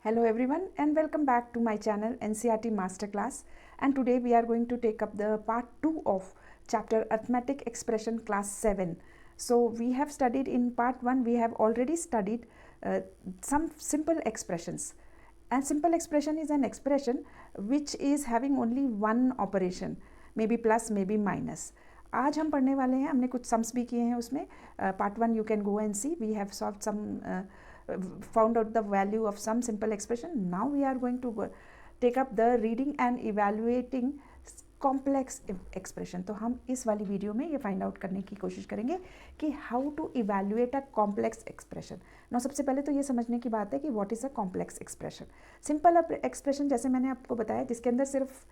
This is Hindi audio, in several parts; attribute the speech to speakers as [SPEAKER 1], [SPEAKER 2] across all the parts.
[SPEAKER 1] Hello everyone and welcome back to my channel NCERT Masterclass, and today we are going to take up the part 2 of chapter Arithmetic Expression class 7. So we have studied in part 1, we have already studied some simple expressions, and simple expression is an expression which is having only one operation, maybe plus maybe minus. आज हम पढ़ने वाले हैं, हमने कुछ सम्स भी किए हैं उसमें. Part 1 you can go and see, we have solved some found out the value of some simple expression. Now we are going to take up the reading and evaluating complex expression. तो हम इस वाली वीडियो में ये फाइंड आउट करने की कोशिश करेंगे कि how to evaluate a complex expression. ना सबसे पहले तो ये समझने की बात है कि what is a complex expression. Simple expression जैसे मैंने आपको बताया जिसके अंदर सिर्फ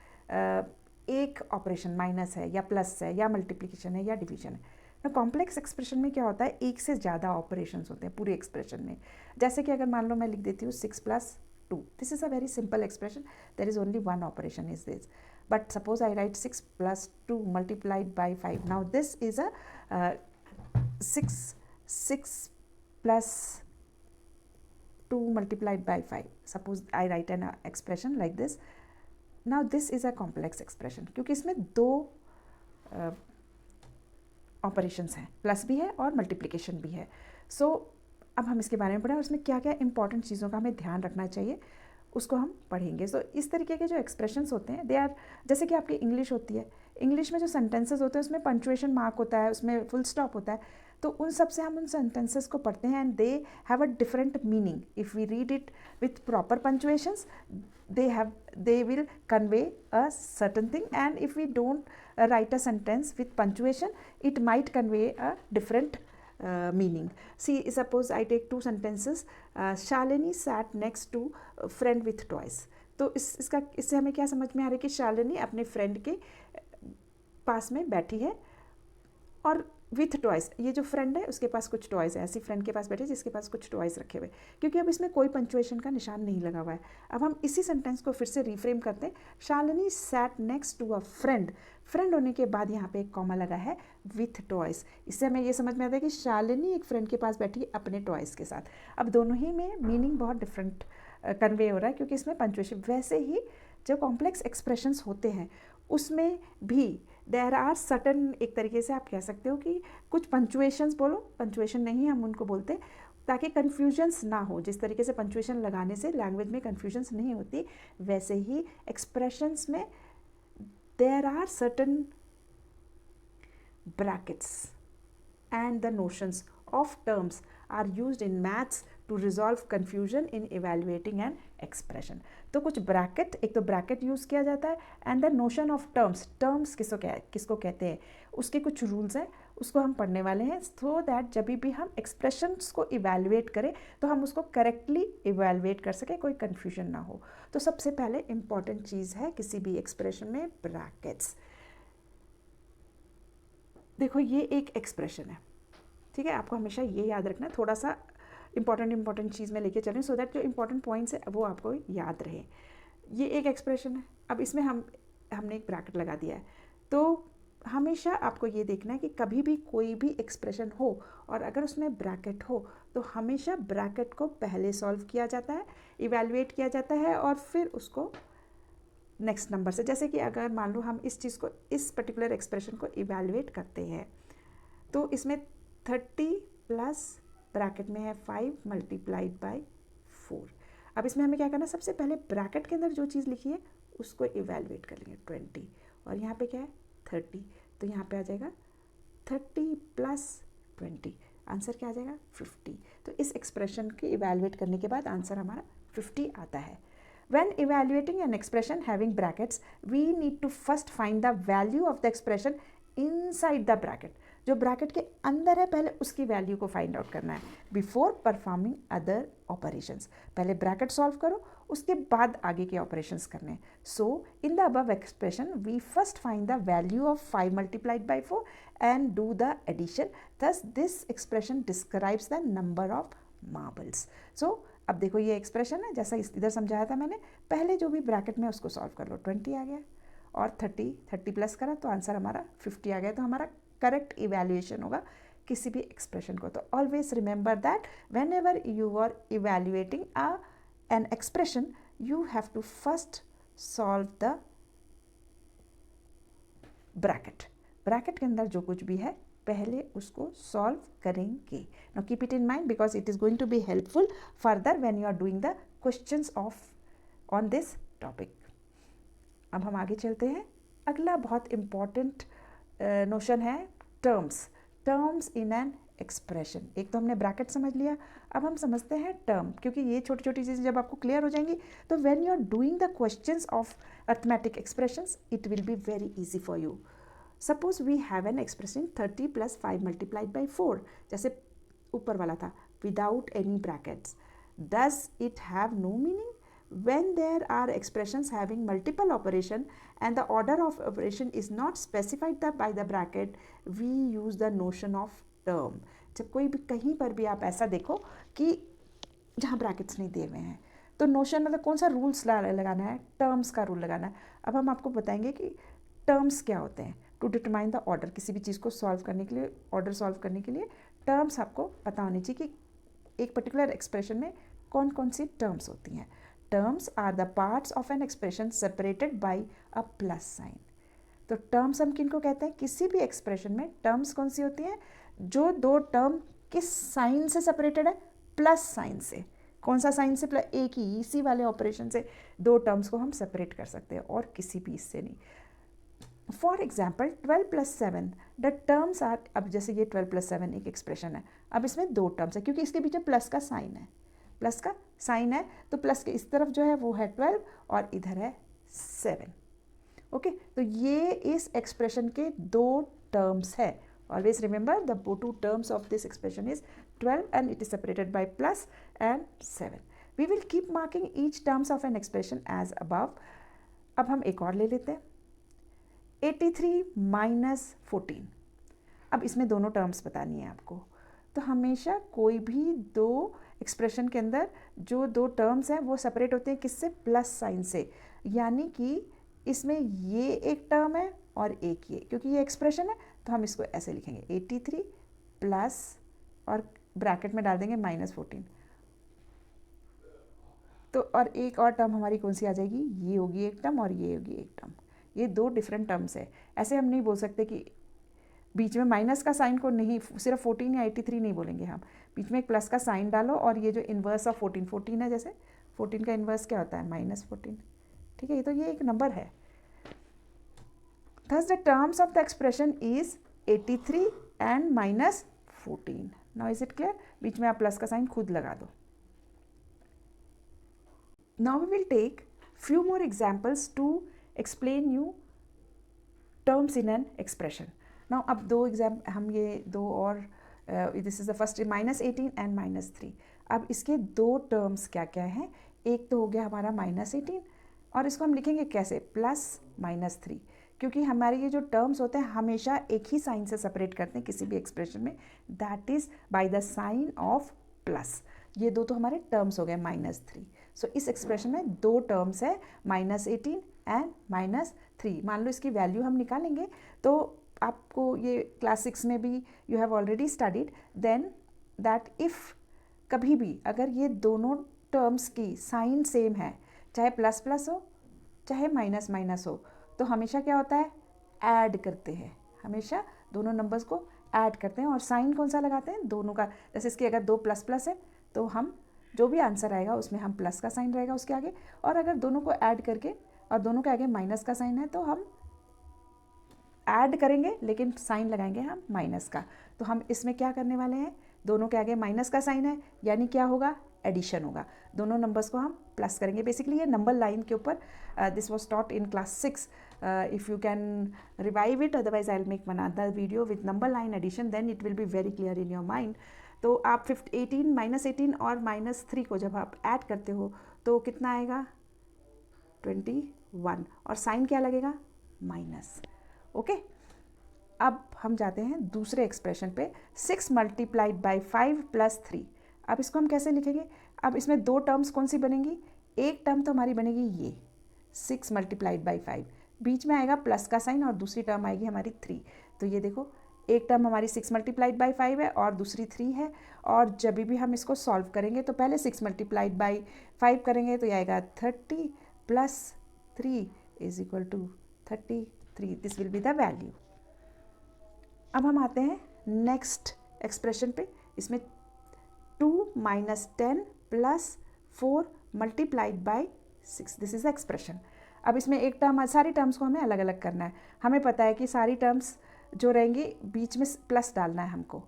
[SPEAKER 1] एक ऑपरेशन माइनस है या प्लस है या मल्टीप्लिकेशन है या डिवीजन है. ना कॉम्प्लेक्स एक्सप्रेशन में क्या होता है, एक से ज़्यादा ऑपरेशंस होते हैं पूरे एक्सप्रेशन में. जैसे कि अगर मान लो मैं लिख देती हूँ 6 + 2, this is a very simple expression, there is only one operation is this. But suppose I write 6 + 2 multiplied by 5. Now this is a 6 plus 2 multiplied by 5. Suppose I write an expression like this. Now this is a complex expression क्योंकि इसमें दो ऑपरेशंस हैं, प्लस भी है और मल्टीप्लिकेशन भी है. सो अब हम इसके बारे में पढ़ें और उसमें क्या क्या इंपॉर्टेंट चीज़ों का हमें ध्यान रखना चाहिए उसको हम पढ़ेंगे. सो इस तरीके के जो एक्सप्रेशंस होते हैं दे आर, जैसे कि आपकी इंग्लिश होती है, इंग्लिश में जो सेंटेंसेस होते हैं उसमें पंक्चुएशन मार्क होता है, उसमें फुल स्टॉप होता है. तो उन सब से हम उन सेंटेंसेस को पढ़ते हैं and they have a different meaning. If we read it with proper punctuations they will convey a certain thing, and if we don't write a sentence with punctuation it might convey a different meaning. See, suppose I take two sentences. Shalini sat next to a friend with toys. तो इससे हमें क्या समझ में आ रहा है कि शालिनी अपने फ्रेंड के पास में बैठी है और विथ टॉयज़. ये जो फ्रेंड है उसके पास कुछ टॉयज़ है, ऐसी फ्रेंड के पास बैठे जिसके पास कुछ टॉयज़ रखे हुए, क्योंकि अब इसमें कोई पंक्चुएशन का निशान नहीं लगा हुआ है. अब हम इसी सेंटेंस को फिर से रिफ्रेम करते हैं. Shalini sat next to a friend. Friend होने के बाद यहाँ पे एक कॉमा लगा है विथ टॉयज़. इससे हमें ये समझ में आता है कि शालिनी एक फ्रेंड के पास बैठी है अपने टॉयज़ के साथ. अब दोनों ही में मीनिंग बहुत डिफरेंट कन्वे हो रहा है क्योंकि इसमें पंक्चुएशन. वैसे ही जो कॉम्प्लेक्स एक्सप्रेशंस होते हैं उसमें भी देयर आर सर्टन, एक तरीके से आप कह सकते हो कि कुछ पंक्चुएशंस, बोलो पंक्चुएशन नहीं हम उनको बोलते, ताकि कन्फ्यूजन्स ना हो. जिस तरीके से पंक्चुएशन लगाने से लैंग्वेज में कन्फ्यूजन्स नहीं होती, वैसे ही एक्सप्रेशंस में there are certain brackets and the notions of terms are used in maths to resolve confusion in evaluating an expression. तो कुछ ब्रैकेट, एक तो ब्रैकेट यूज़ किया जाता है and the notion of terms. Terms किसको कहते हैं, उसके कुछ रूल्स हैं, उसको हम पढ़ने वाले हैं, सो दैट जब भी हम एक्सप्रेशंस को इवेल्युएट करें तो हम उसको करेक्टली इवेल्युएट कर सकें, कोई कन्फ्यूजन ना हो. तो सबसे पहले इंपॉर्टेंट चीज़ है किसी भी एक्सप्रेशन में ब्रैकेट्स. देखो ये एक एक्सप्रेशन है, ठीक है, आपको हमेशा ये याद रखना है. थोड़ा सा इंपॉर्टेंट चीज़ में लेके चलें सो दैट जो इंपॉर्टेंट पॉइंट्स है वो आपको याद रहे. ये एक एक्सप्रेशन है. अब इसमें हमने एक ब्रैकेट लगा दिया है. तो हमेशा आपको ये देखना है कि कभी भी कोई भी एक्सप्रेशन हो और अगर उसमें ब्रैकेट हो तो हमेशा ब्रैकेट को पहले सॉल्व किया जाता है, इवेल्युएट किया जाता है और फिर उसको नेक्स्ट नंबर से. जैसे कि अगर मान लो हम इस चीज़ को, इस पर्टिकुलर एक्सप्रेशन को इवेल्युएट करते हैं तो इसमें 30 प्लस ब्रैकेट में है 5 मल्टीप्लाइड बाय 4. अब इसमें हमें क्या करना है, सबसे पहले ब्रैकेट के अंदर जो चीज़ लिखी है उसको इवेल्युएट कर लेंगे 20, और यहाँ पे क्या है 30. तो यहाँ पे आ जाएगा 30 प्लस 20, आंसर क्या आ जाएगा 50. तो इस एक्सप्रेशन के इवेल्युएट करने के बाद आंसर हमारा 50 आता है. When evaluating an expression having brackets, we need to first find the value of the expression inside the bracket. जो ब्रैकेट के अंदर है पहले उसकी वैल्यू को फाइंड आउट करना है बिफोर परफॉर्मिंग अदर ऑपरेशंस. पहले ब्रैकेट सॉल्व करो, उसके बाद आगे के ऑपरेशंस करने हैं. So in the above expression we first find the value of 5 multiplied by 4 and do the addition. Thus this expression describes the number of marbles. So अब देखो ये एक्सप्रेशन है जैसा इधर समझाया था मैंने, पहले जो भी ब्रैकेट में उसको सॉल्व कर लो. 20 आ गया और 30 प्लस करा तो आंसर हमारा 50 आ गया. तो हमारा करेक्ट इवैल्यूएशन होगा किसी भी एक्सप्रेशन को. तो always remember that whenever you are evaluating a an expression, you have to first solve the bracket. Bracket के अंदर जो कुछ भी है पहले उसको सॉल्व करेंगे. Now keep it in mind because it is going to be helpful further when you are doing the questions of on this topic. अब हम आगे चलते हैं. अगला बहुत इम्पॉर्टेंट नोशन है terms. Terms in an expression. एक तो हमने ब्रैकेट समझ लिया, अब हम समझते हैं टर्म, क्योंकि ये छोटी छोटी चीज़ें जब आपको क्लियर हो जाएंगी तो when you are doing the questions of arithmetic expressions it will be very easy for you. Suppose we have an expression 30 + 5 × 4, जैसे ऊपर वाला था, without any brackets. Does it have no meaning? When there are expressions having multiple operation and the order of operation is not specified by the bracket, we use the notion of term. जब कोई भी कहीं पर भी आप ऐसा देखो कि जहाँ ब्रैकेट्स नहीं दिए हुए हैं तो नोशन मतलब कौन सा रूल्स लगाना है, टर्म्स का रूल लगाना है. अब हम आपको बताएंगे कि टर्म्स क्या होते हैं. टू डिटरमाइन द ऑर्डर, किसी भी चीज़ को सॉल्व करने के लिए, ऑर्डर सॉल्व करने के लिए टर्म्स आपको पता होनी चाहिए कि एक पर्टिकुलर एक्सप्रेशन में कौन कौन सी टर्म्स होती हैं. Terms are the parts of an expression separated by a plus sign. तो टर्म्स हम किनको कहते हैं? किसी भी एक्सप्रेशन में टर्म्स कौन सी होती हैं? जो दो टर्म किस साइन से सेपरेटेड है? प्लस साइन से. कौन सा साइन से? प्लस. एक ही इसी वाले ऑपरेशन से दो टर्म्स को हम सेपरेट कर सकते हैं और किसी भी इससे नहीं. For example 12 + 7 the terms are. अब जैसे ये 12 + 7 एक एक्सप्रेशन है, अब इसमें दो टर्म्स है क्योंकि इसके पीछे प्लस का साइन है. प्लस का साइन है तो प्लस के इस तरफ जो है वो है 12 और इधर है 7. ओके, तो ये इस एक्सप्रेशन के दो टर्म्स है. Always remember the two terms of this expression is 12 and it is separated by plus and 7. We will keep marking each terms of an expression as above. अब हम एक और ले लेते हैं 83 - 14. अब इसमें दोनों टर्म्स बतानी है आपको. तो हमेशा कोई भी दो एक्सप्रेशन के अंदर जो दो टर्म्स हैं वो सेपरेट होते हैं किससे? प्लस साइन से. यानी कि इसमें ये एक टर्म है और एक ये, क्योंकि ये एक्सप्रेशन है तो हम इसको ऐसे लिखेंगे 83 प्लस और ब्रैकेट में डाल देंगे -14. तो और एक और टर्म हमारी कौन सी आ जाएगी? ये होगी एक टर्म और ये होगी एक टर्म. ये दो डिफरेंट टर्म्स है. ऐसे हम नहीं बोल सकते कि बीच में माइनस का साइन को नहीं, सिर्फ 14 या 83 नहीं बोलेंगे हम. बीच में एक प्लस का साइन डालो और ये जो इन्वर्स ऑफ 14 है, जैसे 14 का इन्वर्स क्या होता है? -14. ठीक है, तो ये एक नंबर है. Thus the terms of the expression is 83 and -14. Now is it clear? बीच में आप प्लस का साइन खुद लगा दो. Now we will take few more examples to explain you terms in an expression. Now अब दो हम ये दो और this is the first -18 and -3. अब इसके दो टर्म्स क्या क्या हैं? एक तो हो गया हमारा -18 और इसको हम लिखेंगे कैसे? +-3. क्योंकि हमारे ये जो टर्म्स होते हैं हमेशा एक ही साइन से सेपरेट करते हैं किसी भी एक्सप्रेशन में, that is by the sign of plus. ये दो तो हमारे टर्म्स हो गए -3. सो इस एक्सप्रेशन में दो टर्म्स है -18 एंड -3. मान लो इसकी वैल्यू हम निकालेंगे तो आपको ये क्लास 6 में भी you have already studied then that if कभी भी अगर ये दोनों टर्म्स की साइन सेम है, चाहे प्लस प्लस हो चाहे माइनस माइनस हो, तो हमेशा क्या होता है? ऐड करते हैं. हमेशा दोनों नंबर्स को ऐड करते हैं और साइन कौन सा लगाते हैं? दोनों का. जैसे इसकी अगर दो प्लस प्लस है तो हम जो भी आंसर आएगा उसमें हम प्लस का साइन रहेगा उसके आगे, और अगर दोनों को ऐड करके और दोनों के आगे माइनस का साइन है तो हम ऐड करेंगे लेकिन साइन लगाएंगे हम माइनस का. तो हम इसमें क्या करने वाले हैं? दोनों के आगे माइनस का साइन है यानी क्या होगा? एडिशन होगा. दोनों नंबर्स को हम प्लस करेंगे. बेसिकली ये नंबर लाइन के ऊपर this was taught in class 6. If you can revive it, otherwise I will make one other video with number line addition, then it will be very clear in your mind. तो आप 18 -18 और -3 को जब आप ऐड करते हो तो कितना आएगा? 21. और साइन क्या लगेगा? माइनस. ओके, अब हम जाते हैं दूसरे एक्सप्रेशन पे. 6 × 5 + 3. अब इसको हम कैसे लिखेंगे? अब इसमें दो टर्म्स कौन सी बनेंगी? एक टर्म तो हमारी बनेगी ये 6 × 5, बीच में आएगा प्लस का साइन और दूसरी टर्म आएगी हमारी 3. तो ये देखो एक टर्म हमारी 6 मल्टीप्लाइड बाई 5 है और दूसरी 3 है, और जब भी हम इसको सॉल्व करेंगे तो पहले 6 मल्टीप्लाइड बाई 5 करेंगे तो ये आएगा 30 plus 3 is equal to 33. This will be the value. अब हम आते हैं नेक्स्ट एक्सप्रेशन पे. इसमें 2 minus 10 plus 4 multiplied by 6, this is expression. अब इसमें एक टर्म, सारी टर्म्स को हमें अलग अलग करना है. हमें पता है कि सारी टर्म्स जो रहेंगी बीच में प्लस डालना है हमको.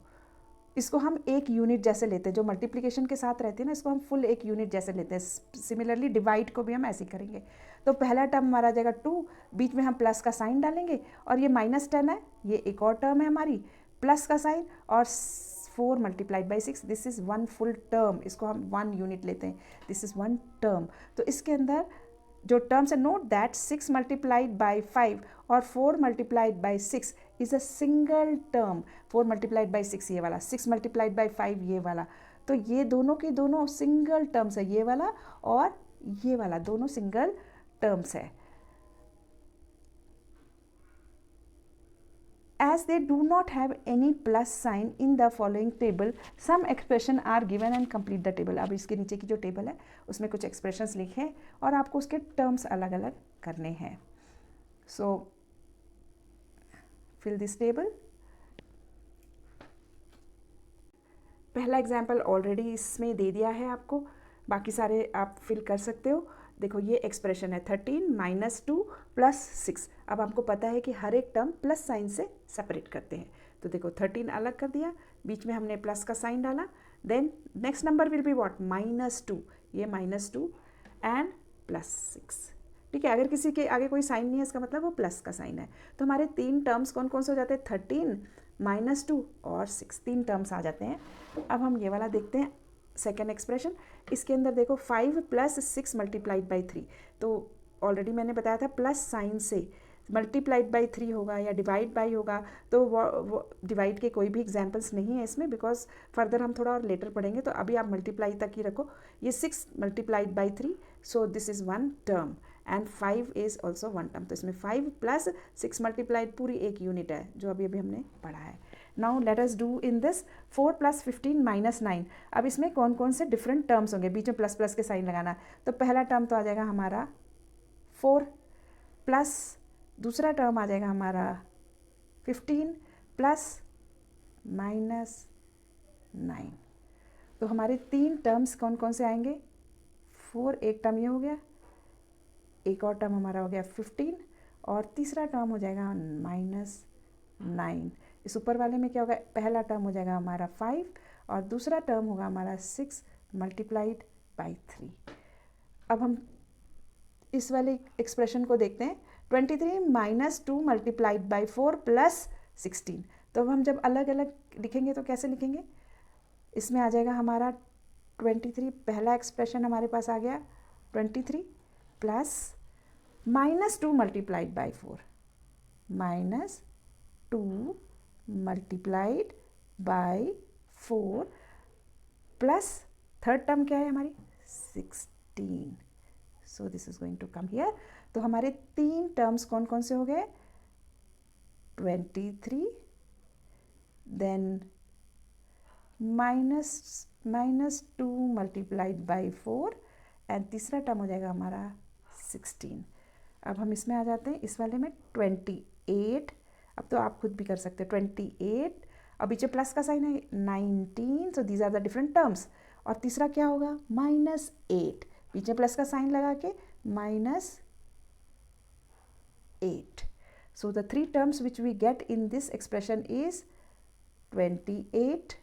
[SPEAKER 1] इसको हम एक यूनिट जैसे लेते हैं, जो मल्टीप्लिकेशन के साथ रहती है ना, इसको हम फुल एक यूनिट जैसे लेते हैं. सिमिलरली डिवाइड को भी हम ऐसे ही करेंगे. तो पहला टर्म हमारा आ जाएगा 2, बीच में हम प्लस का साइन डालेंगे, और ये -10 है, ये एक और टर्म है हमारी, प्लस का साइन, और 4 multiplied by 6, this is 1 full term. इसको हम 1 यूनिट लेते हैं, दिस इज़ 1 टर्म. तो इसके अंदर जो टर्म्स है, नोट दैट 6 मल्टीप्लाइड बाई 5 और 4 multiplied by 6 is a single term. 4 multiplied by 6 ये वाला, 6 मल्टीप्लाइड बाई 5 ये वाला. तो ये दोनों के दोनों सिंगल टर्म्स है, ये वाला और ये वाला, दोनों सिंगल टर्म्स है. As they do not have any plus sign in the following table, some expression are given and complete the table. अब इसके नीचे की जो टेबल है उसमें कुछ expressions लिखे हैं और आपको उसके terms अलग अलग करने हैं. So fill this table. पहला एग्जाम्पल ऑलरेडी इसमें दे दिया है आपको, बाकी सारे आप फिल कर सकते हो. देखो ये एक्सप्रेशन है 13 माइनस 2 प्लस 6. अब आपको पता है कि हर एक टर्म प्लस साइन से सेपरेट करते हैं. तो देखो 13 अलग कर दिया, बीच में हमने प्लस का साइन डाला. Then next number will be what, -2. ये -2 एंड +6. ठीक है, अगर किसी के आगे कोई साइन नहीं है इसका मतलब वो प्लस का साइन है. तो हमारे 3 टर्म्स कौन कौन से हो जाते हैं, 13 -2 और 6, 3 टर्म्स आ जाते हैं. अब हम ये वाला देखते हैं सेकेंड एक्सप्रेशन. इसके अंदर देखो 5 प्लस 6 मल्टीप्लाइड बाई 3. तो ऑलरेडी मैंने बताया था प्लस साइन से मल्टीप्लाइड बाई 3 होगा या डिवाइड बाई होगा. तो वो डिवाइड के कोई भी एग्जांपल्स नहीं है इसमें, बिकॉज फर्दर हम थोड़ा और लेटर पढ़ेंगे. तो अभी आप मल्टीप्लाई तक ही रखो. ये 6 multiplied by 3, so this is 1 term and 5 is also 1 term. तो इसमें 5 प्लस 6 मल्टीप्लाइड पूरी एक यूनिट है जो अभी हमने पढ़ा है. Now let us do in this 4 plus 15 minus 9. अब इसमें कौन कौन से डिफरेंट टर्म्स होंगे, बीच में प्लस प्लस के साइन लगाना. तो पहला टर्म तो आ जाएगा हमारा 4 प्लस दूसरा टर्म आ जाएगा हमारा 15 प्लस -9. तो हमारे 3 टर्म्स कौन कौन से आएंगे, 4 एक टर्म ये हो गया, एक और टर्म हमारा हो गया 15, और तीसरा टर्म हो जाएगा -9. इस ऊपर वाले में क्या होगा, पहला टर्म हो जाएगा हमारा 5 और दूसरा टर्म होगा हमारा 6 मल्टीप्लाइड बाई 3. अब हम इस वाले एक्सप्रेशन को देखते हैं. 23 माइनस 2 मल्टीप्लाइड बाई 4 प्लस 16. तो अब हम जब अलग अलग लिखेंगे तो कैसे लिखेंगे, इसमें आ जाएगा हमारा 23, पहला एक्सप्रेशन हमारे पास आ गया 23 plus -2 multiplied by 4 -2 multiplied by 4 plus third term क्या है हमारी 16. So this is going to come here. तो हमारे 3 टर्म्स कौन कौन से हो गए, 23, देन -2 मल्टीप्लाइड बाई 4 एंड तीसरा टर्म हो जाएगा हमारा 16. अब हम इसमें आ जाते हैं इस वाले में 28. अब तो आप खुद भी कर सकते हैं 28, और पीछे प्लस का साइन है 19. So these are the different terms. और तीसरा क्या होगा, -8, पीछे प्लस का साइन लगा के -8. So the 3 terms which we get in this expression is 28,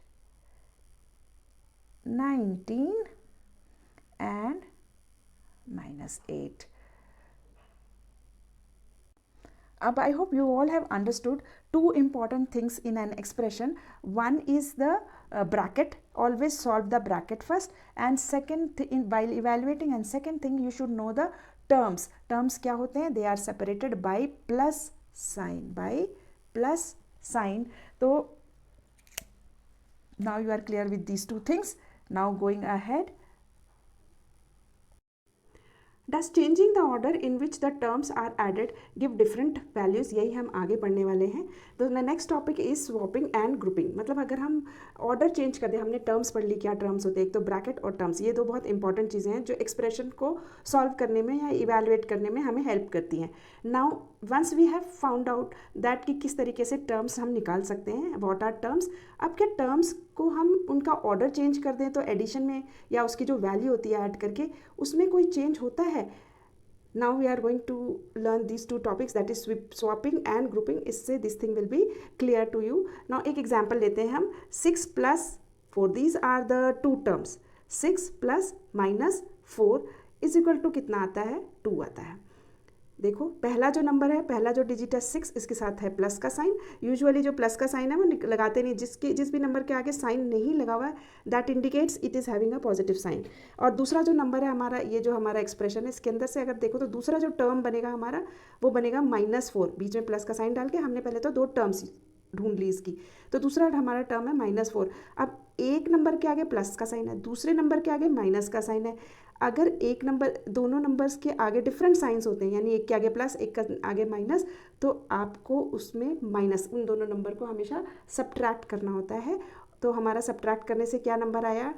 [SPEAKER 1] 19 and -8. I hope you all have understood 2 important things in an expression. One is the bracket. Always solve the bracket first, and second while evaluating, and second thing you should know the terms. Terms क्या होते हैं, they are separated by plus sign, by plus sign. So now you are clear with these 2 things. Now going ahead, does changing the order in which the terms are added give different values, यही हम आगे पढ़ने वाले हैं। तो next topic is swapping and grouping, मतलब अगर हम ऑर्डर चेंज कर दें, हमने टर्म्स पढ़ ली, क्या टर्म्स होते हैं, एक तो ब्रैकेट और टर्म्स, ये दो बहुत इंपॉर्टेंट चीज़ें हैं जो एक्सप्रेशन को सॉल्व करने में या इवेलुएट करने में हमें हेल्प करती हैं। Now once we have found out that कि किस तरीके से टर्म्स हम निकाल सकते हैं, व्हाट आर टर्म्स। अब क्या टर्म्स को हम उनका ऑर्डर चेंज कर दें तो एडिशन में या उसकी जो वैल्यू होती है ऐड करके उसमें कोई चेंज होता है? Now we are going to learn these two topics, that is swapping and grouping. इससे this thing will be clear to you. Now एक example लेते हैं हम, 6 plus 4, these are the two terms, 6 plus minus 4 is equal to कितना आता है, 2 आता है। देखो पहला जो नंबर है, पहला जो डिजिट है 6, इसके साथ है प्लस का साइन। यूजुअली जो प्लस का साइन है वो लगाते नहीं, जिस भी नंबर के आगे साइन नहीं लगा हुआ है that indicates it is having a positive sign. और दूसरा जो नंबर है हमारा, ये जो हमारा एक्सप्रेशन है, इसके अंदर से अगर देखो तो दूसरा जो टर्म बनेगा हमारा वो बनेगा -4, बीच में प्लस का साइन डाल के हमने पहले तो 2 टर्म्स ढूंढ ली इसकी, तो दूसरा हमारा टर्म है -4। अब एक नंबर के आगे प्लस का साइन है, दूसरे नंबर के आगे माइनस का साइन है। अगर एक नंबर, दोनों नंबर्स के आगे डिफरेंट साइंस होते हैं, यानी एक के आगे प्लस एक के आगे माइनस, तो आपको उसमें माइनस, उन दोनों नंबर को हमेशा सब्ट्रैक्ट करना होता है। तो हमारा सब्ट्रैक्ट करने से क्या नंबर आया,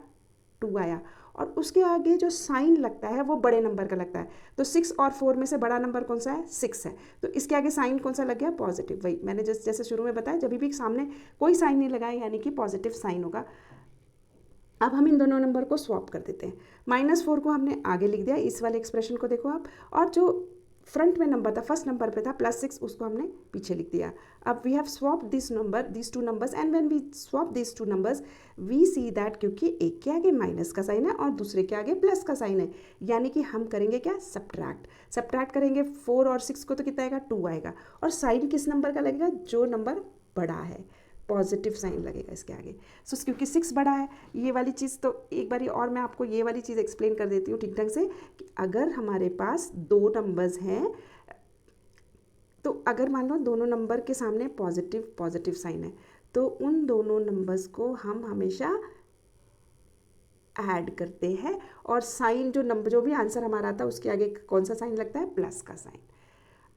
[SPEAKER 1] 2 आया, और उसके आगे जो साइन लगता है वो बड़े नंबर का लगता है। तो 6 और 4 में से बड़ा नंबर कौन सा है, 6 है, तो इसके आगे साइन कौन सा लग गया, पॉजिटिव। वही मैंने जैसे शुरू में बताया, जब भी सामने कोई साइन नहीं लगाए यानी कि पॉजिटिव साइन होगा। अब हम इन दोनों नंबर को स्वॉप कर देते हैं। -4 को हमने आगे लिख दिया, इस वाले एक्सप्रेशन को देखो आप, और जो फ्रंट में नंबर था, फर्स्ट नंबर पे था +6, उसको हमने पीछे लिख दिया। अब we have swap this two numbers and when we swap this two numbers we see that, क्योंकि एक के आगे माइनस का साइन है और दूसरे के आगे प्लस का साइन है, यानी कि हम करेंगे क्या, सब्ट्रैक्ट करेंगे। 4 और 6 को तो कितना आएगा, 2 आएगा, और साइन किस नंबर का लगेगा, जो नंबर बड़ा है, पॉजिटिव साइन लगेगा इसके आगे। सो क्योंकि 6 बड़ा है, ये वाली चीज़ तो एक बारी और मैं आपको ये वाली चीज़ एक्सप्लेन कर देती हूँ ठीक ढंग से, कि अगर हमारे पास 2 नंबर्स हैं, तो अगर मान लो दोनों नंबर के सामने पॉजिटिव साइन है, तो उन दोनों नंबर्स को हम हमेशा ऐड करते हैं, और साइन जो भी आंसर हमारा आता है उसके आगे कौन सा साइन लगता है, प्लस का साइन।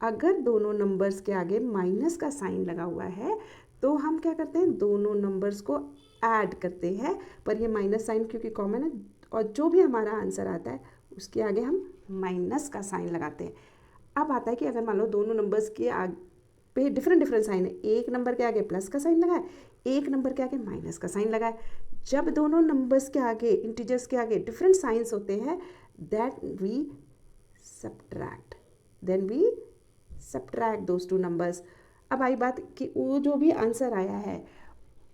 [SPEAKER 1] अगर दोनों नंबर्स के आगे माइनस का साइन लगा हुआ है तो हम क्या करते हैं, दोनों नंबर्स को ऐड करते हैं, पर ये माइनस साइन क्योंकि कॉमन है, और जो भी हमारा आंसर आता है उसके आगे हम माइनस का साइन लगाते हैं। अब आता है कि अगर मान लो दोनों नंबर्स के आगे पे डिफरेंट साइन है, एक नंबर के आगे प्लस का साइन लगा है, एक नंबर के आगे माइनस का साइन लगा है। जब दोनों नंबर्स के आगे, इंटीजर्स के आगे डिफरेंट साइंस होते हैं, then we subtract those two numbers. अब आई बात कि वो जो भी आंसर आया है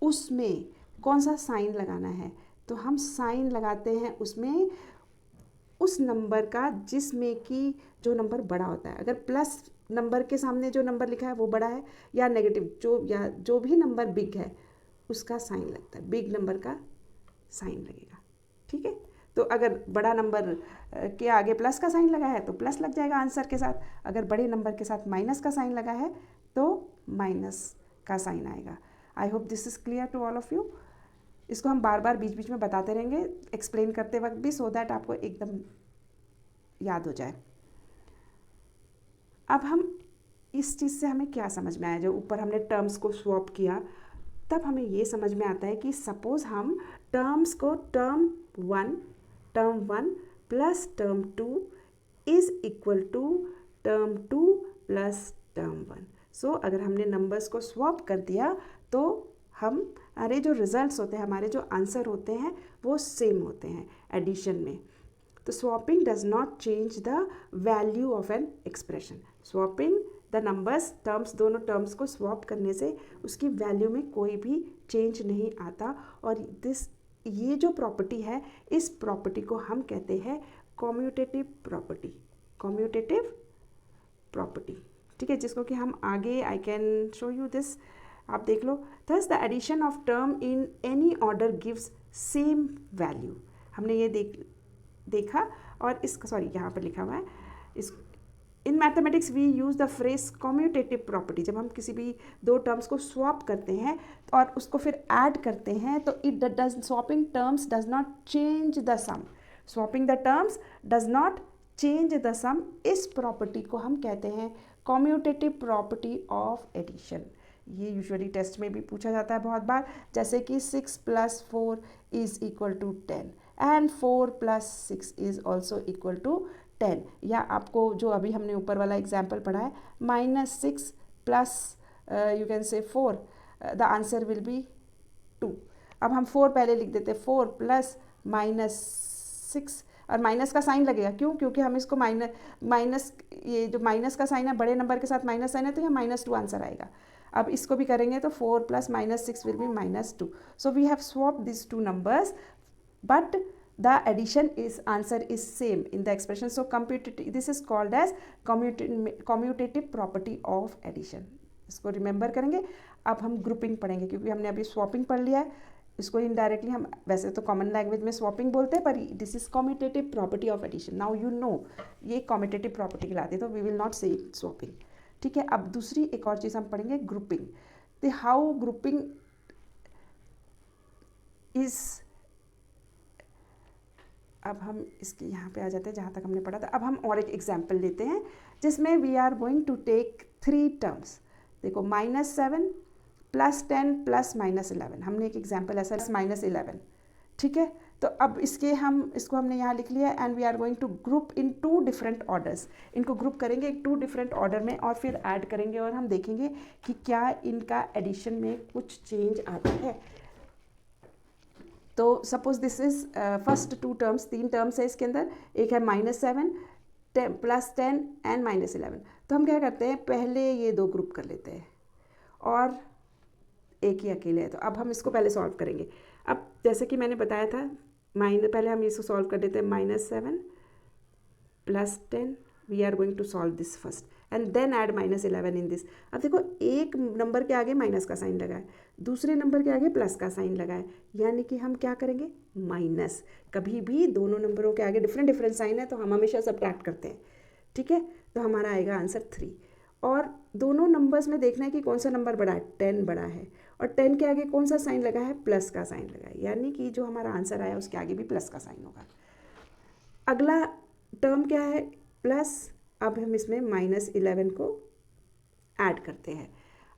[SPEAKER 1] उसमें कौन सा साइन लगाना है, तो हम साइन लगाते हैं उसमें उस नंबर का जिसमें कि जो नंबर बड़ा होता है। अगर प्लस नंबर के सामने जो नंबर लिखा है वो बड़ा है, या नेगेटिव जो भी नंबर बिग है उसका साइन लगता है, बिग नंबर का साइन लगेगा, ठीक है। तो अगर बड़ा नंबर के आगे प्लस का साइन लगा है तो प्लस लग जाएगा आंसर के साथ, अगर बड़े नंबर के साथ माइनस का साइन लगा है तो माइनस का साइन आएगा। I hope this is clear to all of you. इसको हम बार बार बीच बीच में बताते रहेंगे एक्सप्लेन करते वक्त भी, सो दैट आपको एकदम याद हो जाए। अब हम इस चीज़ से हमें क्या समझ में आया, जो ऊपर हमने टर्म्स को स्वॉप किया, तब हमें ये समझ में आता है कि सपोज़ हम टर्म्स को term 1 plus term 2 is equal to term 2 plus term 1। So अगर हमने नंबर्स को स्वॉप कर दिया तो हमारे जो रिजल्ट्स होते हैं, हमारे जो आंसर होते हैं वो सेम होते हैं एडिशन में। तो swapping does not change the value of an expression. Swapping the numbers, terms, दोनों टर्म्स को स्वॉप करने से उसकी वैल्यू में कोई भी चेंज नहीं आता। और ये जो प्रॉपर्टी है, इस प्रॉपर्टी को हम कहते हैं कम्यूटेटिव प्रॉपर्टी, ठीक है, जिसको कि हम आगे I can show you this, आप देख लो। Thus the addition of term in any order gives same value. हमने ये देखा, और इसका सॉरी यहाँ पर लिखा हुआ है, इस in mathematics we use the phrase commutative property. जब हम किसी भी 2 टर्म्स को स्वॉप करते हैं और उसको फिर ऐड करते हैं तो swapping terms does not change the sum. Swapping the terms does not change the sum, इस प्रॉपर्टी को हम कहते हैं कॉम्यूटेटिव प्रॉपर्टी ऑफ एडिशन। ये यूजुअली टेस्ट में भी पूछा जाता है बहुत बार, जैसे कि 6 + 4 = 10 and 4 + 6 is also equal to 10। या आपको जो अभी हमने ऊपर वाला एग्जाम्पल पढ़ा है, -6 + यू कैन से 4, द आंसर विल बी 2। अब हम 4 पहले लिख देते हैं, 4 + -6, और माइनस का साइन लगेगा, क्यों? क्योंकि हम इसको माइनस ये जो माइनस का साइन है, बड़े नंबर के साथ माइनस साइन है, तो यहाँ -2 आंसर आएगा। अब इसको भी करेंगे तो 4 + -6 will be -2। So we have swapped this 2 numbers, but the addition is answer is same in the expression. So this is called as commutative property of addition. इसको रिमेंबर करेंगे। अब हम ग्रुपिंग पढ़ेंगे, क्योंकि हमने अभी स्वैपिंग पढ़ लिया है। इसको इनडायरेक्टली हम वैसे तो कॉमन लैंग्वेज में स्वैपिंग बोलते हैं, पर this is commutative property of addition. Now you know ये कॉम्यूटेटिव प्रॉपर्टी कहलाती है, तो we will not say swapping. ठीक है, अब दूसरी एक और चीज़ हम पढ़ेंगे, ग्रुपिंग। तो हाउ ग्रुपिंग इज, अब हम इसके यहाँ पे आ जाते हैं जहाँ तक हमने पढ़ा था। अब हम और एक एग्जाम्पल लेते हैं, जिसमें we are going to take 3 terms. देखो, -7 + 10 + -11, हमने एक एग्जाम्पल ऐसा -11। ठीक है, तो अब इसको हमने यहाँ लिख लिया, and we are going to group in 2 different orders. इनको ग्रुप करेंगे एक 2 डिफरेंट ऑर्डर में, और फिर ऐड करेंगे, और हम देखेंगे कि क्या इनका एडिशन में कुछ चेंज आता है। तो suppose this is first 2 terms, 3 terms है इसके अंदर, एक है -7 + 10 एंड -11। तो हम क्या करते हैं, पहले ये 2 ग्रुप कर लेते हैं, और एक ही अकेले है। तो अब हम इसको पहले सॉल्व करेंगे। अब जैसे कि मैंने बताया था, पहले हम इसको सॉल्व कर देते हैं, -7 + 10, we are going to solve this first, and then add -11 in this. अब देखो, एक नंबर के आगे माइनस का साइन लगा है, दूसरे नंबर के आगे प्लस का साइन लगा है, यानी कि हम क्या करेंगे, माइनस। कभी भी दोनों नंबरों के आगे डिफरेंट साइन है तो हम हमेशा सब्ट्रैक्ट करते हैं। ठीक है, तो हमारा आएगा आंसर 3। और दोनों नंबर्स में देखना है कि कौन सा नंबर बड़ा है, 10 बड़ा है, और 10 के आगे कौन सा साइन लगा है, प्लस का साइन लगा है, यानी कि जो हमारा आंसर आया उसके आगे भी प्लस का साइन होगा। अगला टर्म क्या है, प्लस। अब हम इसमें -11 को ऐड करते हैं।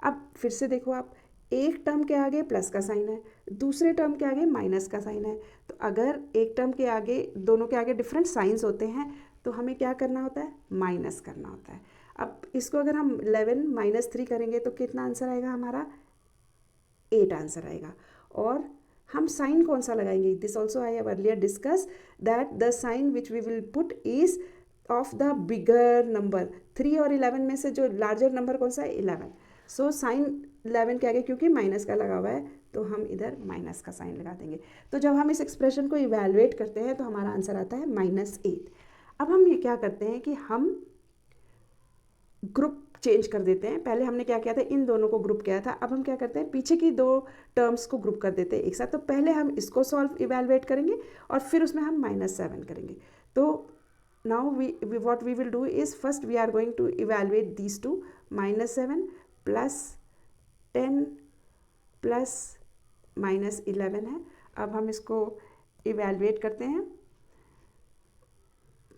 [SPEAKER 1] अब फिर से देखो, आप एक टर्म के आगे प्लस का साइन है, दूसरे टर्म के आगे माइनस का साइन है। तो अगर एक टर्म के आगे, दोनों के आगे डिफरेंट साइंस होते हैं, तो हमें क्या करना होता है, माइनस करना होता है। अब इसको अगर हम 11 - 3 करेंगे तो कितना आंसर आएगा हमारा, 8 आंसर आएगा। और हम साइन कौन सा लगाएंगे, this also I have earlier discuss that the sign which we will put is of the bigger number. 3 और 11 में से जो लार्जर नंबर कौन सा है, 11। सो साइन 11 के आगे क्योंकि माइनस का लगा हुआ है, तो हम इधर माइनस का साइन लगा देंगे। तो जब हम इस एक्सप्रेशन को इवैल्यूएट करते हैं तो हमारा आंसर आता है -8। अब हम ये क्या करते हैं कि हम ग्रुप चेंज कर देते हैं। पहले हमने क्या किया था, इन दोनों को ग्रुप किया था, अब हम क्या करते हैं, पीछे की 2 टर्म्स को ग्रुप कर देते हैं एक साथ। तो पहले हम इसको इवैल्यूएट करेंगे, और फिर उसमें हम -7 करेंगे। तो now what we will do is, first we are going to evaluate these two, -7 + 10 + -11 है। अब हम इसको इवैल्यूएट करते हैं,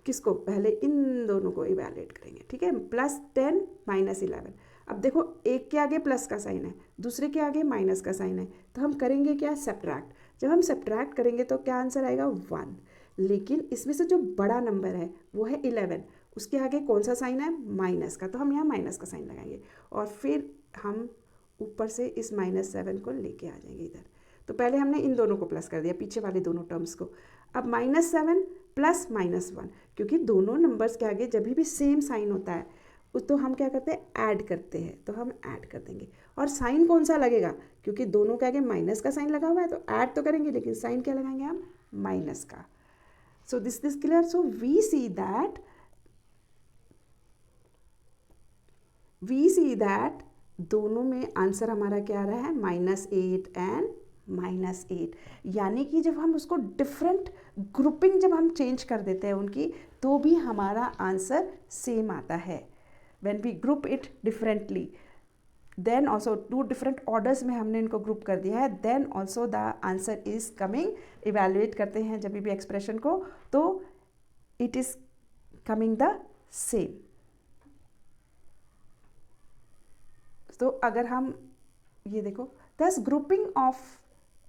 [SPEAKER 1] किसको, पहले इन दोनों को इवैल्यूएट करेंगे। ठीक है, +10 -11। अब देखो, एक के आगे प्लस का साइन है, दूसरे के आगे माइनस का साइन है, तो हम करेंगे क्या, सब्ट्रैक्ट। जब हम सब्ट्रैक्ट करेंगे तो क्या आंसर आएगा, 1। लेकिन इसमें से जो बड़ा नंबर है वो है 11, उसके आगे कौन सा साइन है, माइनस का, तो हम यहाँ माइनस का साइन लगाएंगे, और फिर हम ऊपर से इस -7 को लेके आ जाएंगे इधर। तो पहले हमने इन दोनों को प्लस कर दिया, पीछे वाले दोनों टर्म्स को। अब -7 + -1, क्योंकि दोनों नंबर्स के आगे जब भी सेम साइन होता है तो हम क्या करते हैं, ऐड करते हैं, तो हम ऐड कर देंगे। और साइन कौन सा लगेगा, क्योंकि दोनों के आगे माइनस का साइन लगा हुआ है, तो ऐड तो करेंगे, लेकिन साइन क्या लगाएंगे हम, माइनस का। So this is clear. So we see that दोनों में आंसर हमारा क्या आ रहा है, -8 एंड -8। यानी कि जब हम उसको डिफरेंट ग्रुपिंग जब हम चेंज कर देते हैं उनकी, तो भी हमारा आंसर सेम आता है। When we group it differently, then also 2 different orders में हमने इनको ग्रुप कर दिया है, then also the answer is coming। Evaluate करते हैं जब भी एक्सप्रेशन को, तो it is coming the same. तो अगर हम ये देखो, thus grouping of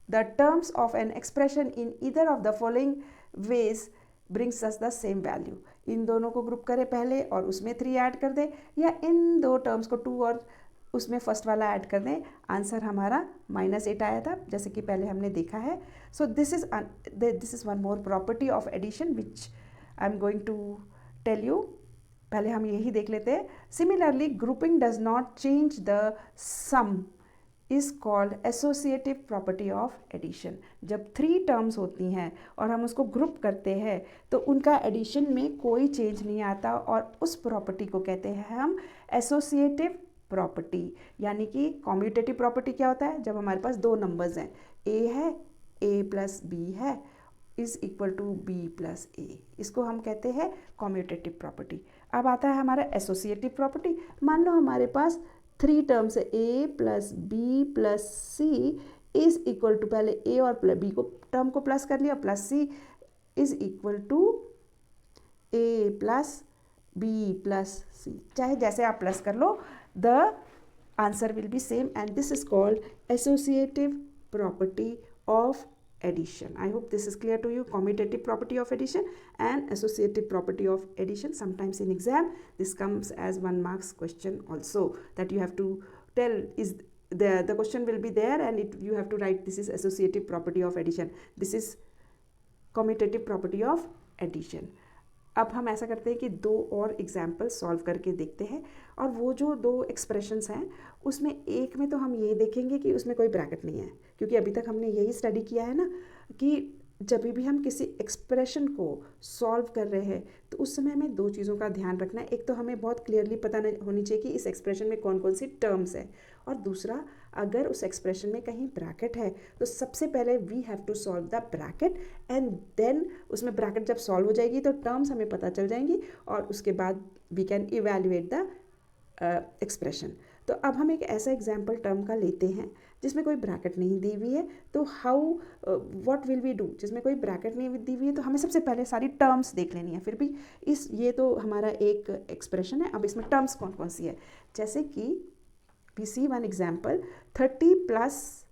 [SPEAKER 1] the terms of an expression in either of the following ways brings us the same value. इन दोनों को ग्रुप करें पहले और उसमें 3 ऐड कर दें, या इन दो टर्म्स को 2 और उसमें फर्स्ट वाला ऐड कर दें। आंसर हमारा -8 आया था, जैसे कि पहले हमने देखा है। So this is one more property of addition which I am going to tell you. पहले हम यही देख लेते हैं। Similarly grouping does not change the sum is called associative property of addition. जब 3 टर्म्स होती हैं और हम उसको ग्रुप करते हैं तो उनका एडिशन में कोई चेंज नहीं आता, और उस प्रॉपर्टी को कहते हैं हम एसोसिएटिव प्रॉपर्टी। यानी कि कॉम्यूटेटिव प्रॉपर्टी क्या होता है, जब हमारे पास 2 नंबर्स हैं, ए है, ए प्लस बी है, is equal to B plus A, इसको हम कहते हैं कॉम्यूटेटिव प्रॉपर्टी। अब आता है हमारा एसोसिएटिव प्रॉपर्टी। मान लो हमारे पास 3 टर्म्स है, A plus B plus C is equal to, पहले ए और बी को टर्म को प्लस कर लिया, plus C is equal to A plus B plus C. चाहे जैसे आप प्लस कर लो, the answer will be same, and this is called associative property of addition. I hope this is clear to you. Commutative property of addition and associative property of addition. Sometimes in exam this comes as 1 marks question also, that you have to tell is the question will be there, and you have to write this is associative property of addition, this is commutative property of addition. अब हम ऐसा करते हैं कि 2 और एग्जाम्पल सॉल्व करके देखते हैं, और वो जो 2 एक्सप्रेशंस हैं उसमें एक में तो हम ये देखेंगे कि उसमें कोई ब्रैकेट नहीं है, क्योंकि अभी तक हमने यही स्टडी किया है ना कि जब भी हम किसी एक्सप्रेशन को सॉल्व कर रहे हैं तो उस समय हमें 2 चीज़ों का ध्यान रखना है। एक तो हमें बहुत क्लियरली पता होनी चाहिए कि इस एक्सप्रेशन में कौन कौन सी टर्म्स है, और दूसरा अगर उस एक्सप्रेशन में कहीं ब्रैकेट है तो सबसे पहले we have to solve the bracket, and then उसमें ब्रैकेट जब सॉल्व हो जाएगी तो टर्म्स हमें पता चल जाएंगी, और उसके बाद we can evaluate the expression. तो अब हम एक ऐसा एग्जाम्पल टर्म का लेते हैं जिसमें कोई ब्रैकेट नहीं दी हुई है, तो how what will we do. जिसमें कोई ब्रैकेट नहीं दी हुई है तो हमें सबसे पहले सारी टर्म्स देख लेनी है। फिर भी ये तो हमारा एक एक्सप्रेशन है, अब इसमें टर्म्स कौन कौन सी है, जैसे कि वी सी वन एग्जाम्पल 30 +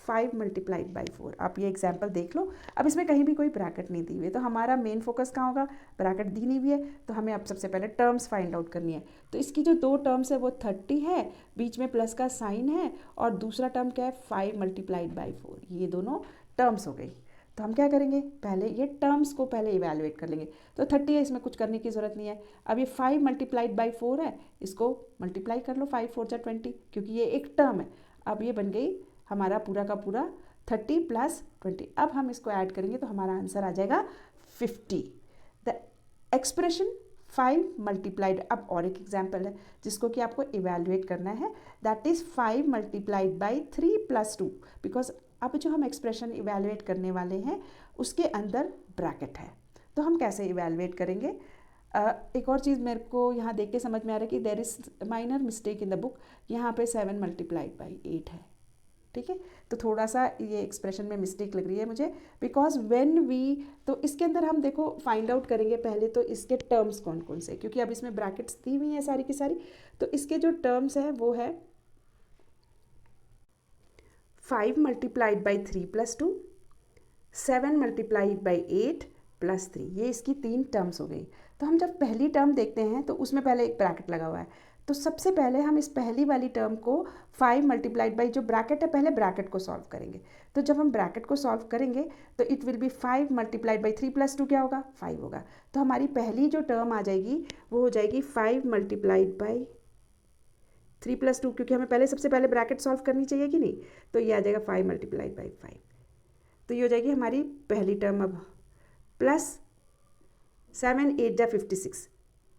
[SPEAKER 1] 5 × 4। आप ये एग्जाम्पल देख लो। अब इसमें कहीं भी कोई ब्रैकेट नहीं दी हुई है, तो हमारा मेन फोकस कहाँ होगा, ब्रैकेट दी नहीं हुई है तो हमें अब सबसे पहले टर्म्स फाइंड आउट करनी है। तो इसकी जो 2 टर्म्स है वो 30 है, बीच में प्लस का साइन है, और दूसरा टर्म क्या है 5 × 4। ये दोनों टर्म्स हो गई। तो हम क्या करेंगे, पहले ये टर्म्स को पहले इवैल्यूएट कर लेंगे। तो 30 है, इसमें कुछ करने की ज़रूरत नहीं है। अब ये 5 × 4 है, इसको मल्टीप्लाई कर लो, 5 × 4 = 20, क्योंकि ये एक टर्म है। अब ये बन गई हमारा पूरा का पूरा 30 + 20। अब हम इसको ऐड करेंगे तो हमारा आंसर आ जाएगा 50। द एक्सप्रेशन 5 × अब और एक एग्जाम्पल है जिसको कि आपको इवैल्यूएट करना है, दैट इज़ 5 × 3 + 2, बिकॉज अब जो हम एक्सप्रेशन इवैल्यूएट करने वाले हैं उसके अंदर ब्रैकेट है। तो हम कैसे इवैल्यूएट करेंगे। एक और चीज़ मेरे को यहाँ देख के समझ में आ रहा है कि there is minor mistake in the book. यहाँ पे 7 × 8 है, ठीक है। तो थोड़ा सा ये एक्सप्रेशन में मिस्टेक लग रही है मुझे, बिकॉज व्हेन वी, तो इसके अंदर हम देखो फाइंड आउट करेंगे पहले तो इसके टर्म्स कौन कौन से, क्योंकि अब इसमें ब्रैकेट्स दी हुई हैं सारी की सारी। तो इसके जो टर्म्स हैं वो है 5 × 3 + 2, 7 × 8 + 3। ये इसकी 3 टर्म्स हो गई। तो हम जब पहली टर्म देखते हैं तो उसमें पहले एक ब्रैकेट लगा हुआ है, तो सबसे पहले हम इस पहली वाली टर्म को 5 × जो ब्रैकेट है, पहले ब्रैकेट को सॉल्व करेंगे। तो जब हम ब्रैकेट को सॉल्व करेंगे तो इट विल बी 5 × 3 + 2 क्या होगा, 5 होगा। तो हमारी पहली जो टर्म आ जाएगी वो हो जाएगी 5 × 3 + 2, क्योंकि हमें पहले सबसे पहले ब्रैकेट सॉल्व करनी चाहिए कि नहीं। तो ये आ जाएगा 5 × 5। तो ये हो जाएगी हमारी पहली टर्म। अब प्लस 7 × 8 = 56,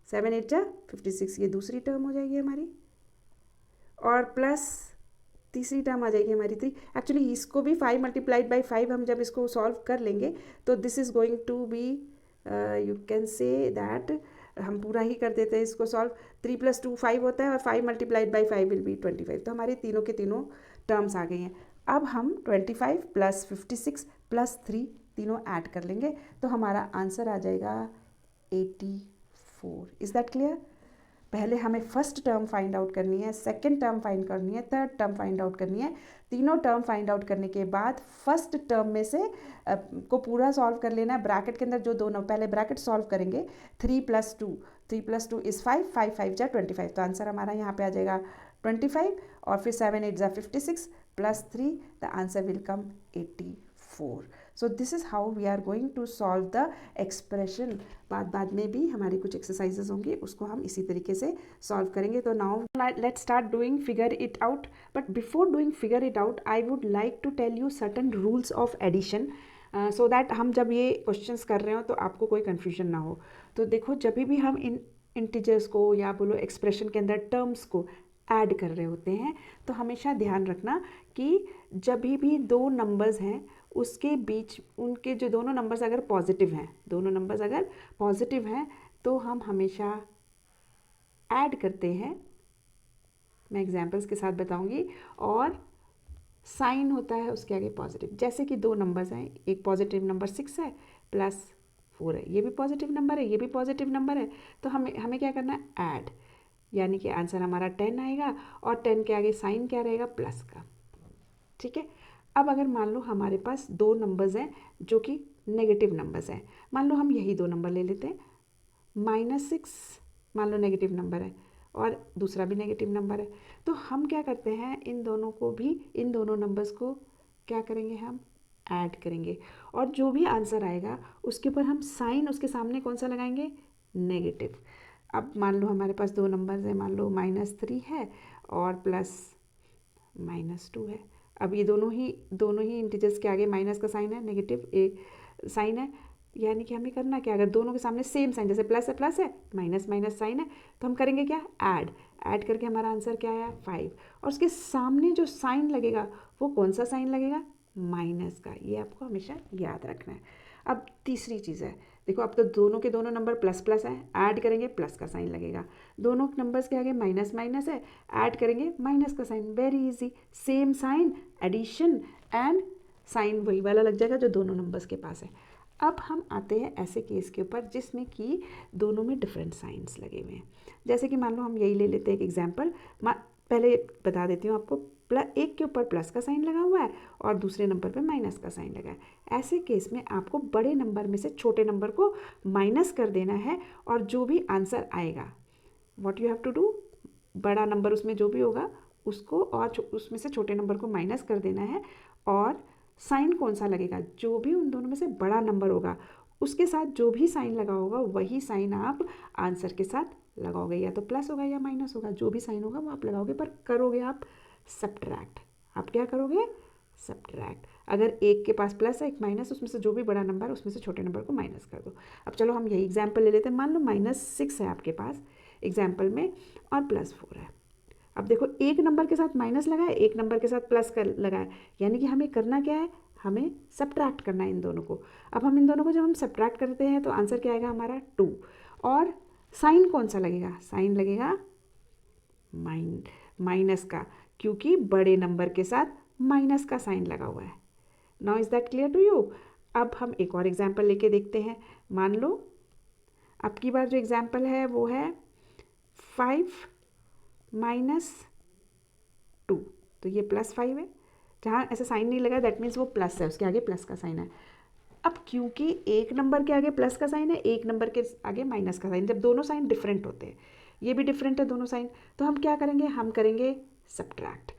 [SPEAKER 1] 7 × 8 = 56, ये दूसरी टर्म हो जाएगी हमारी, और प्लस तीसरी टर्म आ जाएगी हमारी 3। एक्चुअली इसको भी 5 × 5 हम जब इसको सॉल्व कर लेंगे तो this is going to be, you can say that, हम पूरा ही कर देते हैं इसको सॉल्व। 3 + 2 5 होता है, और 5 × 5 विल बी 25। तो हमारी तीनों के तीनों टर्म्स आ गई हैं। अब हम 25 + 56 + 3 तीनों ऐड कर लेंगे तो हमारा आंसर आ जाएगा 85। 4। Is that clear? पहले हमें फर्स्ट टर्म फाइंड आउट करनी है, सेकंड टर्म फाइंड करनी है, थर्ड टर्म फाइंड आउट करनी है। तीनों टर्म फाइंड आउट करने के बाद फर्स्ट टर्म में से को पूरा सॉल्व कर लेना है। ब्रैकेट के अंदर जो दोनों पहले ब्रैकेट सॉल्व करेंगे, 3 + 2, 3 + 2 इज़ 5, 5 5 जा 25। तो आंसर हमारा यहाँ पे आ जाएगा 25, और फिर 7 8 जा 56 + 3, the answer will come 84। So this is how we are going to solve the expression. बाद में भी हमारी कुछ एक्सरसाइजेज होंगी, उसको हम इसी तरीके से सॉल्व करेंगे। तो now let's start doing figure it out. But before doing figure it out, I would like to tell you certain rules of addition, so that हम जब ये क्वेश्चंस कर रहे हो तो आपको कोई कन्फ्यूजन ना हो। तो देखो, जब भी हम इन इंटीजर्स को या बोलो एक्सप्रेशन के अंदर टर्म्स को ऐड कर रहे होते हैं, तो हमेशा ध्यान रखना कि जब भी दो नंबर्स हैं उसके बीच उनके जो दोनों नंबर्स अगर पॉजिटिव हैं, दोनों नंबर्स अगर पॉजिटिव हैं, तो हम हमेशा ऐड करते हैं। मैं एग्जांपल्स के साथ बताऊंगी। और साइन होता है उसके आगे पॉजिटिव। जैसे कि दो नंबर्स हैं, एक पॉजिटिव नंबर 6 है +4 है, ये भी पॉजिटिव नंबर है, ये भी पॉजिटिव नंबर है। तो हमें क्या करना है? ऐड, यानी कि आंसर हमारा 10 आएगा, और 10 के आगे साइन क्या रहेगा? प्लस का। ठीक है। अब अगर मान लो हमारे पास दो नंबर्स हैं जो कि नेगेटिव नंबर्स हैं, मान लो हम यही दो नंबर ले लेते हैं। -6 मान लो नेगेटिव नंबर है, और दूसरा भी नेगेटिव नंबर है। तो हम क्या करते हैं, इन दोनों को भी, इन दोनों नंबर्स को क्या करेंगे? हम ऐड करेंगे, और जो भी आंसर आएगा उसके ऊपर हम साइन उसके सामने कौन सा लगाएंगे? नेगेटिव। अब मान लो हमारे पास दो नंबर्स हैं, मान लो -3 है और +-2 है। अब ये दोनों ही इंटीजर्स के आगे माइनस का साइन है, नेगेटिव साइन है, यानी कि हमें करना क्या? अगर दोनों के सामने सेम साइन, जैसे प्लस है, माइनस साइन है, तो हम करेंगे क्या? ऐड करके हमारा आंसर क्या आया? 5। और उसके सामने जो साइन लगेगा वो कौन सा साइन लगेगा? माइनस का। ये आपको हमेशा याद रखना है। अब तीसरी चीज़ है, देखो अब तो दोनों के दोनों नंबर ++ है, ऐड करेंगे प्लस का साइन लगेगा। दोनों नंबर्स के आगे माइनस है, ऐड करेंगे माइनस का sign. Very easy, same sign, addition and sign वही वाला लग जाएगा जो दोनों नंबर्स के पास है। अब हम आते हैं ऐसे केस के ऊपर जिसमें कि दोनों में डिफरेंट साइंस लगे हुए हैं। जैसे कि मान लो हम यही ले लेते हैं एक एग्जाम्पल। पहले बता देती हूँ आपको, एक के ऊपर प्लस का साइन लगा हुआ है और दूसरे नंबर पे माइनस का साइन लगा है। ऐसे केस में आपको बड़े नंबर में से छोटे नंबर को माइनस कर देना है, और जो भी आंसर आएगा, what you have to do, बड़ा नंबर उसमें जो भी होगा उसको और उसमें से छोटे नंबर को माइनस कर देना है, और साइन कौन सा लगेगा? जो भी उन दोनों में से बड़ा नंबर होगा उसके साथ जो भी साइन लगा होगा वही साइन आप आंसर के साथ लगाओगे, या तो प्लस होगा या माइनस होगा, जो भी साइन होगा वो आप लगाओगे, पर करोगे आप सब्ट्रैक्ट। आप क्या करोगे? सब्ट्रैक्ट। अगर एक के पास प्लस है, एक माइनस, उसमें से जो भी बड़ा नंबर है उसमें से छोटे नंबर को माइनस कर दो। अब चलो हम यही एग्जाम्पल ले लेते हैं। मान लो -6 है आपके पास एग्जाम्पल में, और +4 है। अब देखो, एक नंबर के साथ माइनस लगा है, एक नंबर के साथ प्लस कर लगा है, यानी कि हमें करना क्या है? हमें सब्ट्रैक्ट करना है इन दोनों को। अब हम इन दोनों को जब हम सब्ट्रैक्ट करते हैं तो आंसर क्या आएगा हमारा? 2। और साइन कौन सा लगेगा? साइन लगेगा माइनस का, क्योंकि बड़े नंबर के साथ माइनस का साइन लगा हुआ है। Now is that clear to you? अब हम एक और एग्जाम्पल लेके देखते हैं। मान लो अब की बार जो एग्जाम्पल है वो है 5 - 2, तो ये +5 है। जहाँ ऐसा साइन नहीं लगा दैट मीन्स वो प्लस है, उसके आगे प्लस का साइन है। अब क्योंकि एक नंबर के आगे प्लस का साइन है, एक नंबर के आगे माइनस का साइन, जब दोनों साइन डिफरेंट होते हैं, ये भी डिफरेंट है दोनों साइन, तो हम क्या करेंगे? हम करेंगे सब्ट्रैक्ट।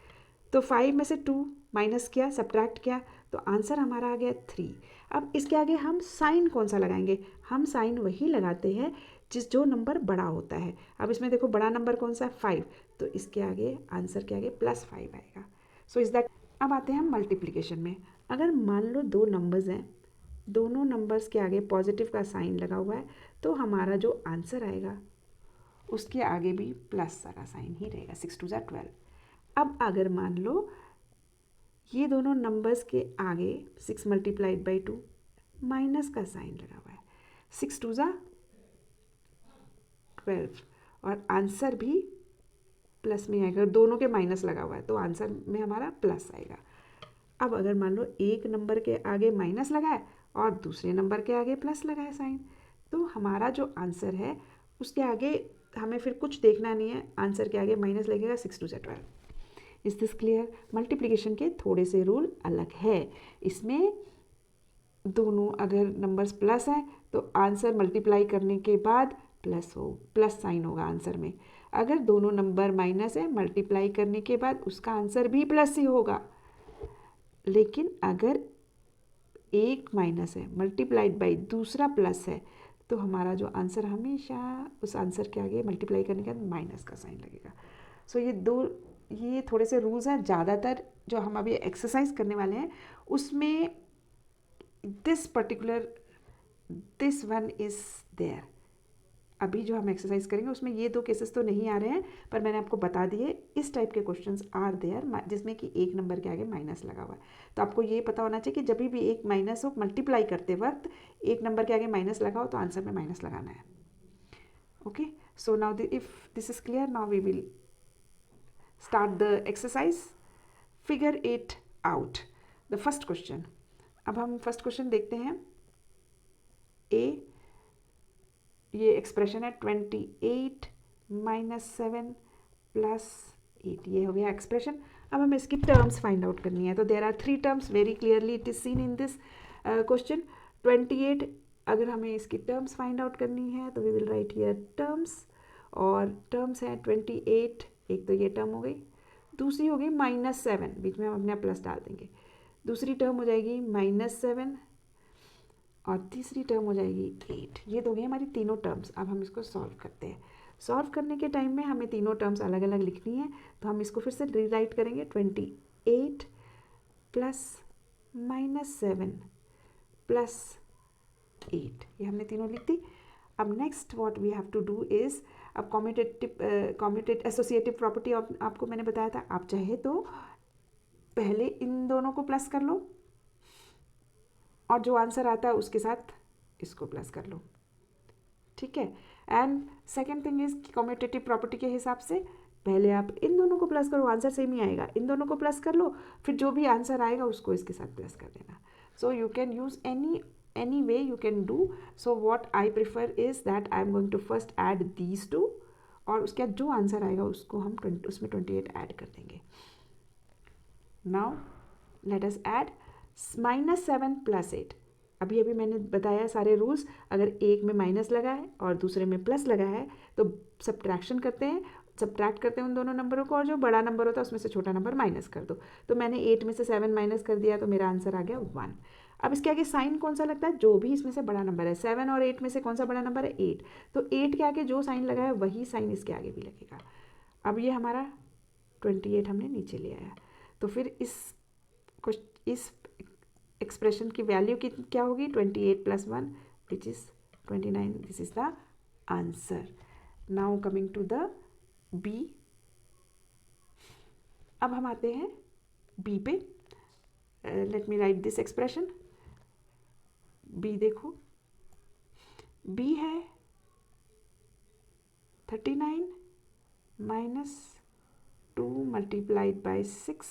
[SPEAKER 1] तो 5 में से 2 माइनस किया, सब्ट्रैक्ट किया, तो आंसर हमारा आ गया 3। अब इसके आगे हम साइन कौन सा लगाएंगे? हम साइन वही लगाते हैं जो नंबर बड़ा होता है। अब इसमें देखो बड़ा नंबर कौन सा है? 5, तो इसके आगे आंसर के आगे +5 आएगा। So is that. अब आते हैं हम मल्टीप्लिकेशन में। अगर मान लो दो नंबर्स हैं, दोनों नंबर्स के आगे पॉजिटिव का साइन लगा हुआ है, तो हमारा जो आंसर आएगा उसके आगे भी प्लस का साइन ही रहेगा। 6 2 12। अब अगर मान लो ये दोनों नंबर्स के आगे 6 × 2 माइनस का साइन लगा हुआ है, 6 2 12, और आंसर भी प्लस में आएगा। दोनों के माइनस लगा हुआ है तो आंसर में हमारा प्लस आएगा। अब अगर मान लो एक नंबर के आगे माइनस लगा है और दूसरे नंबर के आगे प्लस लगा है साइन, तो हमारा जो आंसर है उसके आगे हमें फिर कुछ देखना नहीं है, आंसर के आगे माइनस लगेगा, 6 2 12। Is this clear? मल्टीप्लिकेशन के थोड़े से रूल अलग है। इसमें दोनों अगर नंबर्स प्लस हैं तो आंसर मल्टीप्लाई करने के बाद प्लस साइन होगा आंसर में। अगर दोनों नंबर माइनस है, मल्टीप्लाई करने के बाद उसका आंसर भी प्लस ही होगा। लेकिन अगर एक माइनस है मल्टीप्लाइड बाई दूसरा प्लस है तो हमारा जो आंसर हमेशा उस आंसर के आगे मल्टीप्लाई करने के बाद माइनस का साइन लगेगा। सो ये थोड़े से रूल्स हैं। ज़्यादातर जो हम अभी एक्सरसाइज करने वाले हैं उसमें दिस वन इज़ देयर। अभी जो हम एक्सरसाइज करेंगे उसमें ये 2 केसेस तो नहीं आ रहे हैं, पर मैंने आपको बता दिए इस टाइप के क्वेश्चंस आर देयर जिसमें कि एक नंबर के आगे माइनस लगा हुआ है। तो आपको ये पता होना चाहिए कि जब भी एक माइनस हो, मल्टीप्लाई करते वक्त एक नंबर के आगे माइनस लगा हो तो आंसर में माइनस लगाना है। Okay, so now if this is clear, now we will start the exercise. Figure it out the first question. अब हम फर्स्ट क्वेश्चन देखते हैं। ये एक्सप्रेशन है 28 - 7 + 8, ये हो गया एक्सप्रेशन। अब हमें इसकी टर्म्स फाइंड आउट करनी है। तो there are 3 terms, very clearly it is seen in this question. 28, अगर हमें इसकी टर्म्स फाइंड आउट करनी है तो we will write here terms, और टर्म्स है 28। एक तो ये टर्म हो गई, दूसरी हो गई -7, बीच में हम अपने प्लस डाल देंगे। दूसरी टर्म हो जाएगी -7 और तीसरी टर्म हो जाएगी 8। ये तो गई हमारी तीनों टर्म्स। अब हम इसको सॉल्व करते हैं। सॉल्व करने के टाइम में हमें तीनों टर्म्स अलग अलग लिखनी है, तो हम इसको फिर से रीराइट करेंगे। 28 + -7 + 8, ये हमने तीनों लिख दी। अब next what we have to do is, अब कॉम्यूटेटिव एसोसिएटिव प्रॉपर्टी आपको मैंने बताया था। आप चाहे तो पहले इन दोनों को प्लस कर लो और जो आंसर आता है उसके साथ इसको प्लस कर लो, ठीक है। And second thing is commutative property के हिसाब से पहले आप इन दोनों को प्लस करो, आंसर सेम ही आएगा। इन दोनों को प्लस कर लो, फिर जो भी आंसर आएगा उसको इसके साथ प्लस कर देना। So you can use any way you can do. So what I prefer is that I am going to first add these two, और उसके बाद जो आंसर आएगा उसको हम उसमें 28 ऐड कर देंगे। Now let us add -7 + 8। अभी मैंने बताया सारे रूल्स। अगर एक में माइनस लगा है और दूसरे में प्लस लगा है तो सब्ट्रैक्शन करते हैं, सब्ट्रैक्ट करते हैं उन दोनों नंबरों को, और जो बड़ा नंबर होता है उसमें से छोटा नंबर माइनस कर दो। तो मैंने 8 में से 7 माइनस कर दिया तो मेरा आंसर आ गया 1। अब इसके आगे साइन कौन सा लगता है? जो भी इसमें से बड़ा नंबर है। 7 और 8 में से कौन सा बड़ा नंबर है? 8। तो 8 के आगे जो साइन लगा है वही साइन इसके आगे भी लगेगा। अब ये हमारा 28 हमने नीचे ले आया। तो फिर इस एक्सप्रेशन की वैल्यू की क्या होगी? 28 + 1 which is 29। This is the answer. Now coming to the B. अब हम आते हैं बी पे। Let me write this expression. B देखो, बी है 39 - 2 × 6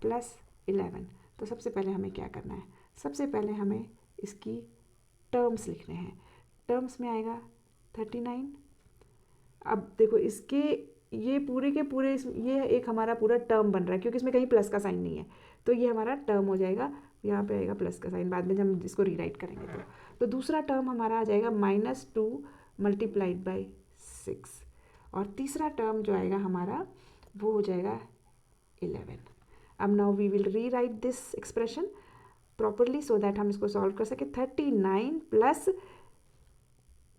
[SPEAKER 1] + 11। तो सबसे पहले हमें क्या करना है? सबसे पहले हमें इसकी टर्म्स लिखने हैं। टर्म्स में आएगा 39। अब देखो इसके ये पूरे के पूरे ये एक हमारा पूरा टर्म बन रहा है क्योंकि इसमें कहीं प्लस का साइन नहीं है, तो ये हमारा टर्म हो जाएगा। यहाँ पे आएगा प्लस का साइन, बाद में जब हम इसको रीराइट करेंगे तो दूसरा टर्म हमारा आ जाएगा -2 × 6, और तीसरा टर्म जो आएगा हमारा वो हो जाएगा 11। अब now we will rewrite this expression properly so that हम इसको सॉल्व कर सके। 39 +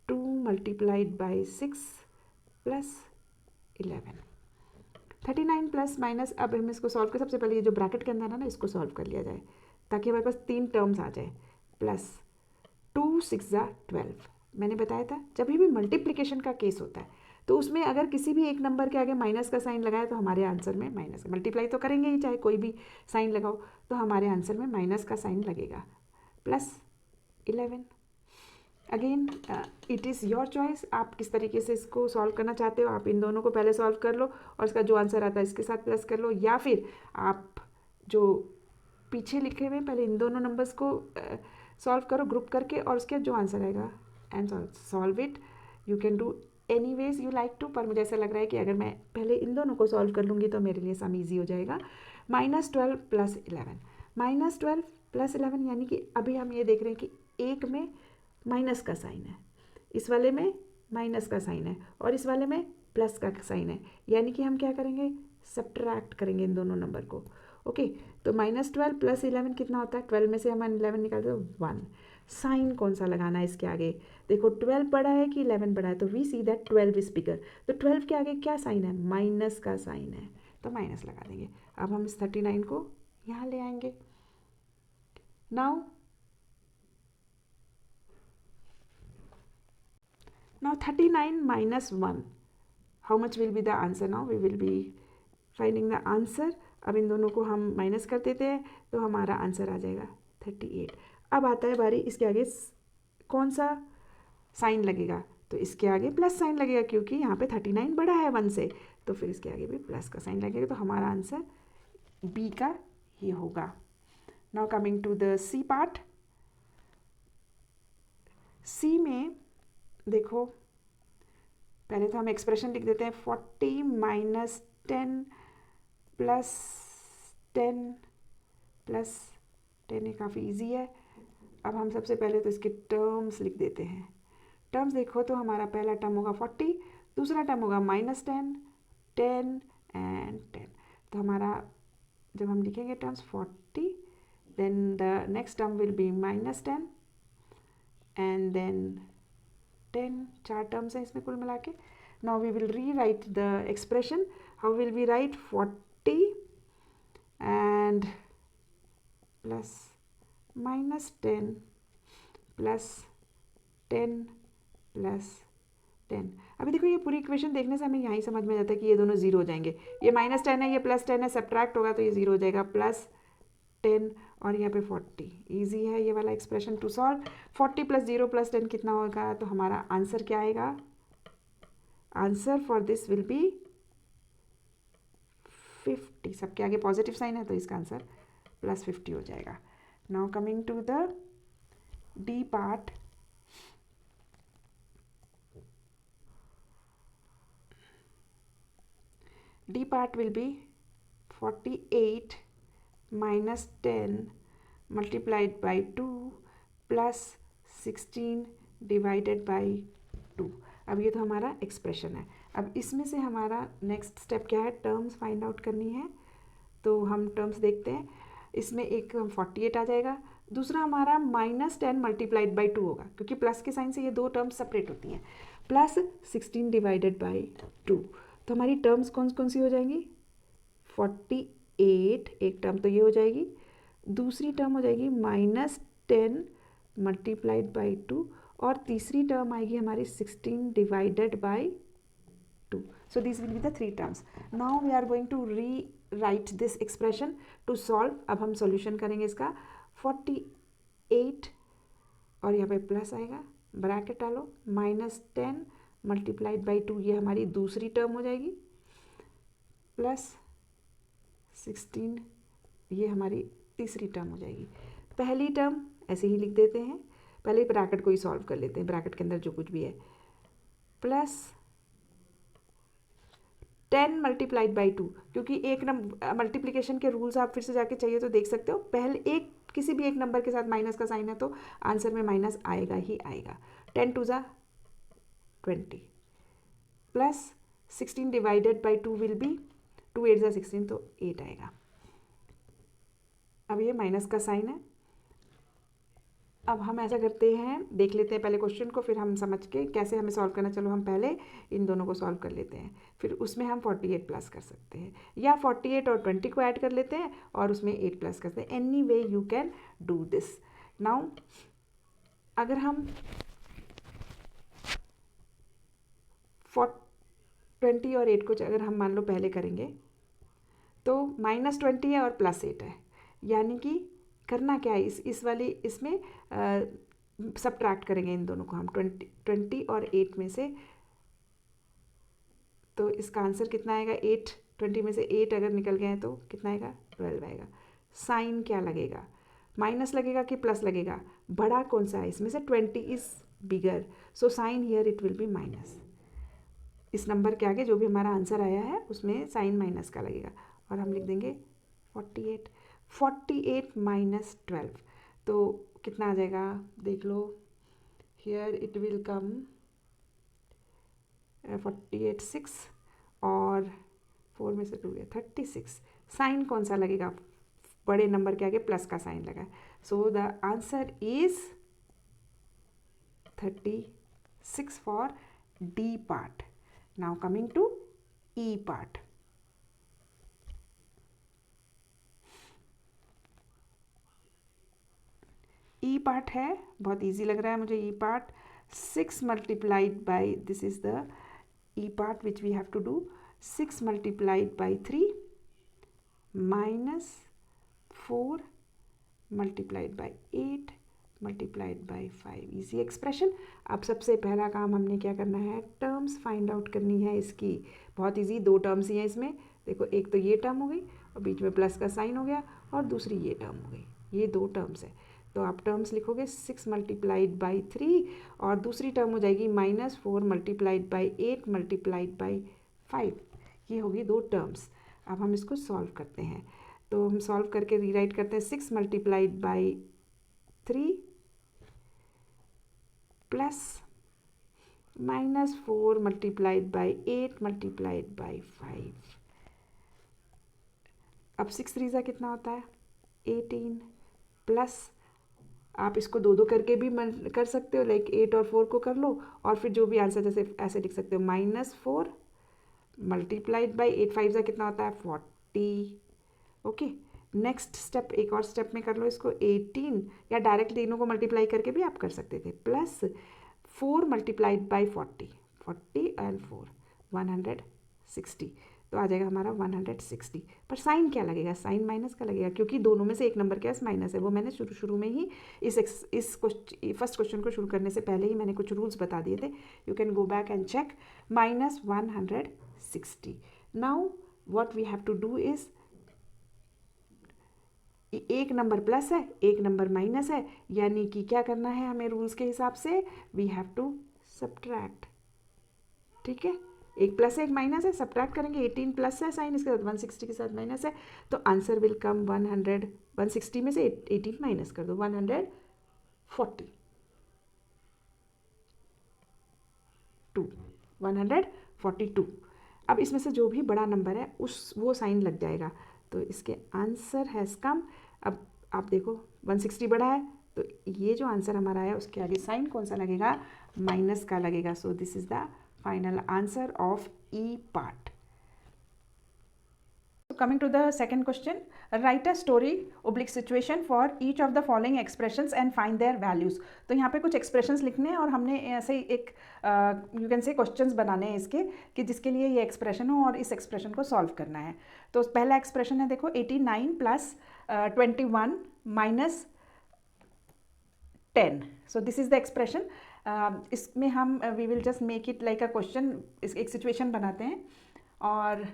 [SPEAKER 1] 2 × 6 + 11। 39 प्लस माइनस, अब हम इसको सॉल्व कर, सबसे पहले ये जो ब्रैकेट के अंदर है ना इसको सॉल्व कर लिया जाए ताकि हमारे पास 3 टर्म्स आ जाए। +2 6 12। मैंने बताया था जब भी मल्टीप्लिकेशन का केस होता है तो उसमें अगर किसी भी एक नंबर के आगे माइनस का साइन लगाए तो हमारे आंसर में माइनस, मल्टीप्लाई तो करेंगे ही चाहे कोई भी साइन लगाओ, तो हमारे आंसर में माइनस का साइन लगेगा। +11। Again it is your choice, आप किस तरीके से इसको सॉल्व करना चाहते हो। आप इन दोनों को पहले सॉल्व कर लो और इसका जो आंसर आता है इसके साथ प्लस कर लो, या फिर आप जो पीछे लिखे हुए पहले इन दोनों नंबर्स को सॉल्व करो ग्रुप करके और उसके जो आंसर आएगा and solve it. You can do any ways you like to, पर मुझे ऐसा लग रहा है कि अगर मैं पहले इन दोनों को सॉल्व कर लूँगी तो मेरे लिए सम ईजी हो जाएगा। -12 + 11, -12 + 11 यानी कि अभी हम ये देख रहे हैं कि एक में माइनस का साइन है, इस वाले में माइनस का साइन है और इस वाले में प्लस का साइन है, यानी कि हम क्या करेंगे, सब्ट्रैक्ट करेंगे इन दोनों नंबर को। ओके, तो -12 + 11 कितना होता है, 12 में से हम 11 निकालते हैं 1। साइन कौन सा लगाना है इसके आगे, देखो 12 बड़ा है कि 11 बड़ा है, तो we see that 12 is bigger, तो 12 के आगे क्या साइन है, माइनस का साइन है, तो माइनस लगा देंगे। अब हम इस 39 को यहाँ ले आएंगे। Now 39 - 1, how much will be the answer, now we will be finding the answer. अब इन दोनों को हम माइनस कर देते हैं तो हमारा आंसर आ जाएगा 38। अब आता है बारी इसके आगे कौन सा साइन लगेगा, तो इसके आगे प्लस साइन लगेगा क्योंकि यहाँ पे 39 बड़ा है 1 से, तो फिर इसके आगे भी प्लस का साइन लगेगा, तो हमारा आंसर बी का ये होगा। Now coming to the C part. C में देखो पहले तो हम एक्सप्रेशन लिख देते हैं, 40 - 10 + 10 + 10, ये काफ़ी ईजी है। अब हम सबसे पहले तो इसके टर्म्स लिख देते हैं। टर्म्स देखो तो हमारा पहला टर्म होगा 40, दूसरा टर्म होगा -10, 10 एंड 10, तो हमारा जब हम लिखेंगे terms 40, then the next term will be -10 and then 10, 4 terms हैं इसमें कुल मिला के। Now we will rewrite the expression, how will we write 40 and plus -10 + 10 + 10। अभी देखो ये पूरी इक्वेशन देखने से हमें यहाँ ही समझ में जाता है कि ये दोनों जीरो हो जाएंगे, ये -10 है, ये +10 है, सब्ट्रैक्ट होगा तो ये जीरो हो जाएगा, +10 और यहाँ पे 40। ईजी है ये वाला एक्सप्रेशन टू सॉल्व। 40 + 0 + 10 कितना होगा, तो हमारा आंसर क्या आएगा, answer for this will B 50। सबके आगे पॉजिटिव साइन है तो इसका आंसर +50 हो जाएगा। Now coming to the D part. D part will be 48 - 10 multiplied by 2 + 16 divided by 2। अब ये तो हमारा एक्सप्रेशन है। अब इसमें से हमारा नेक्स्ट स्टेप क्या है, टर्म्स फाइंड आउट करनी है, तो हम टर्म्स देखते हैं। इसमें एक 48 आ जाएगा, दूसरा हमारा -10 multiplied by 2 होगा, क्योंकि प्लस के साइन से ये दो टर्म्स सेपरेट होती हैं, +16 divided by 2, तो हमारी टर्म्स कौन कौन सी हो जाएंगी, 48 एक टर्म तो ये हो जाएगी, दूसरी टर्म हो जाएगी -10 multiplied by 2 और तीसरी टर्म आएगी हमारी 16 divided by 2। So these will be the three terms. Now we are going to rewrite this expression to solve। अब हम सॉल्यूशन करेंगे इसका। 48 और यहाँ पे प्लस आएगा, ब्रैकेट डालो, -10 multiplied by 2 ये हमारी दूसरी टर्म हो जाएगी, +16 ये हमारी तीसरी टर्म हो जाएगी। पहली टर्म ऐसे ही लिख देते हैं, पहले ब्रैकेट को ही सॉल्व कर लेते हैं, ब्रैकेट के अंदर जो कुछ भी है, +10 multiplied by 2, क्योंकि एक मल्टीप्लिकेशन के रूल्स आप फिर से जाके चाहिए तो देख सकते हो, पहले एक किसी भी एक नंबर के साथ माइनस का साइन है तो आंसर में माइनस आएगा ही आएगा। 10 × 2 = 20 + 16 divided by 2 विल बी 2 8 = 16, तो 8 आएगा। अब ये माइनस का साइन है। अब हम ऐसा करते हैं, देख लेते हैं पहले क्वेश्चन को, फिर हम समझ के कैसे हमें सॉल्व करना, चलो हम पहले इन दोनों को सॉल्व कर लेते हैं, फिर उसमें हम 48 प्लस कर सकते हैं, या 48 और 20 को ऐड कर लेते हैं और उसमें 8 प्लस करते हैं। Any way you can do this. Now अगर हम 20 और 8 को अगर हम मान लो पहले करेंगे तो -20 है और +8 है, यानी कि करना क्या है, इस वाली इसमें सब्ट्रैक्ट करेंगे इन दोनों को हम, 20 और 8 में से, तो इसका आंसर कितना आएगा, 8, 20 में से 8 अगर निकल गए हैं तो कितना आएगा, 12 आएगा। साइन क्या लगेगा, माइनस लगेगा कि प्लस लगेगा, बड़ा कौन सा है इसमें से, 20 is bigger, so sine here it will B minus. इस नंबर के आगे जो भी हमारा आंसर आया है उसमें साइन माइनस का लगेगा और हम लिख देंगे 48। 48 माइनस 12 तो कितना आ जाएगा देख लो। हियर इट विल कम 48 6 और 4 में से 2 गया 36। साइन कौन सा लगेगा, बड़े नंबर के आगे प्लस का साइन लगा। So the answer is 36 for D part. Now coming to E part. E part है, बहुत इजी लग रहा है मुझे E part. 6 multiplied by, this is the E part which we have to do. 6 multiplied by 3 minus 4 multiplied by 8 multiplied by 5। Easy expression. अब सबसे पहला काम हमने क्या करना है, टर्म्स फाइंड आउट करनी है इसकी। बहुत इजी, 2 टर्म्स ही हैं इसमें। देखो एक तो ये टर्म हो गई और बीच में प्लस का साइन हो गया और दूसरी ये टर्म हो गई। ये 2 टर्म्स है तो आप टर्म्स लिखोगे 6 मल्टीप्लाइड बाई 3 और दूसरी टर्म हो जाएगी -4 मल्टीप्लाइड बाई 8 मल्टीप्लाइड बाई 5। ये होगी 2 टर्म्स। अब हम इसको सॉल्व करते हैं तो हम सॉल्व करके रीराइट करते हैं 6 multiplied by 3 plus -4 multiplied by 8 multiplied by 5। अब 6 3 कितना होता है 18 प्लस, आप इसको 2 करके भी कर सकते हो, लाइक 8 और 4 को कर लो और फिर जो भी आंसर जैसे ऐसे लिख सकते हो -4 मल्टीप्लाइड बाई 8 5 कितना होता है 40। ओके, नेक्स्ट स्टेप, एक और स्टेप में कर लो इसको 18, या डायरेक्ट तीनों को मल्टीप्लाई करके भी आप कर सकते थे। प्लस 4 मल्टीप्लाइड बाई 40 एंड 4 160 तो आ जाएगा हमारा 160। पर साइन क्या लगेगा, साइन माइनस का लगेगा क्योंकि दोनों में से एक नंबर के पास माइनस है। वो मैंने शुरू में ही इस फर्स्ट क्वेश्चन को शुरू करने से पहले ही मैंने कुछ रूल्स बता दिए थे। You can go back and check. -160। Now what we have to do is, एक नंबर प्लस है एक नंबर माइनस है, यानी कि क्या करना है हमें रूल्स के हिसाब से, वी हैव टू सब्ट्रैक्ट। ठीक है, एक प्लस है एक माइनस है, सब्ट्रैक्ट करेंगे। 18 प्लस है साइन, इसके साथ 160 के साथ माइनस है तो आंसर विल कम 100। 160 में से 18 माइनस कर दो 142। अब इसमें से जो भी बड़ा नंबर है वो साइन लग जाएगा तो इसके आंसर हैज़ कम। अब आप देखो 160 बड़ा है तो ये जो आंसर हमारा है उसके आगे साइन कौन सा लगेगा, माइनस का लगेगा। सो this is the final answer of E part. Coming to the second question, write a story oblique situation for each of the following expressions and find their values। तो यहाँ पे कुछ expressions लिखने हैं और हमने ऐसे एक you can say questions बनाने हैं इसके कि जिसके लिए ये expression हो और इस expression को solve करना है। तो पहला expression है देखो 89 plus 21 minus 10। So this is the expression। इसमें हम we will just make it like a question, एक situation बनाते हैं और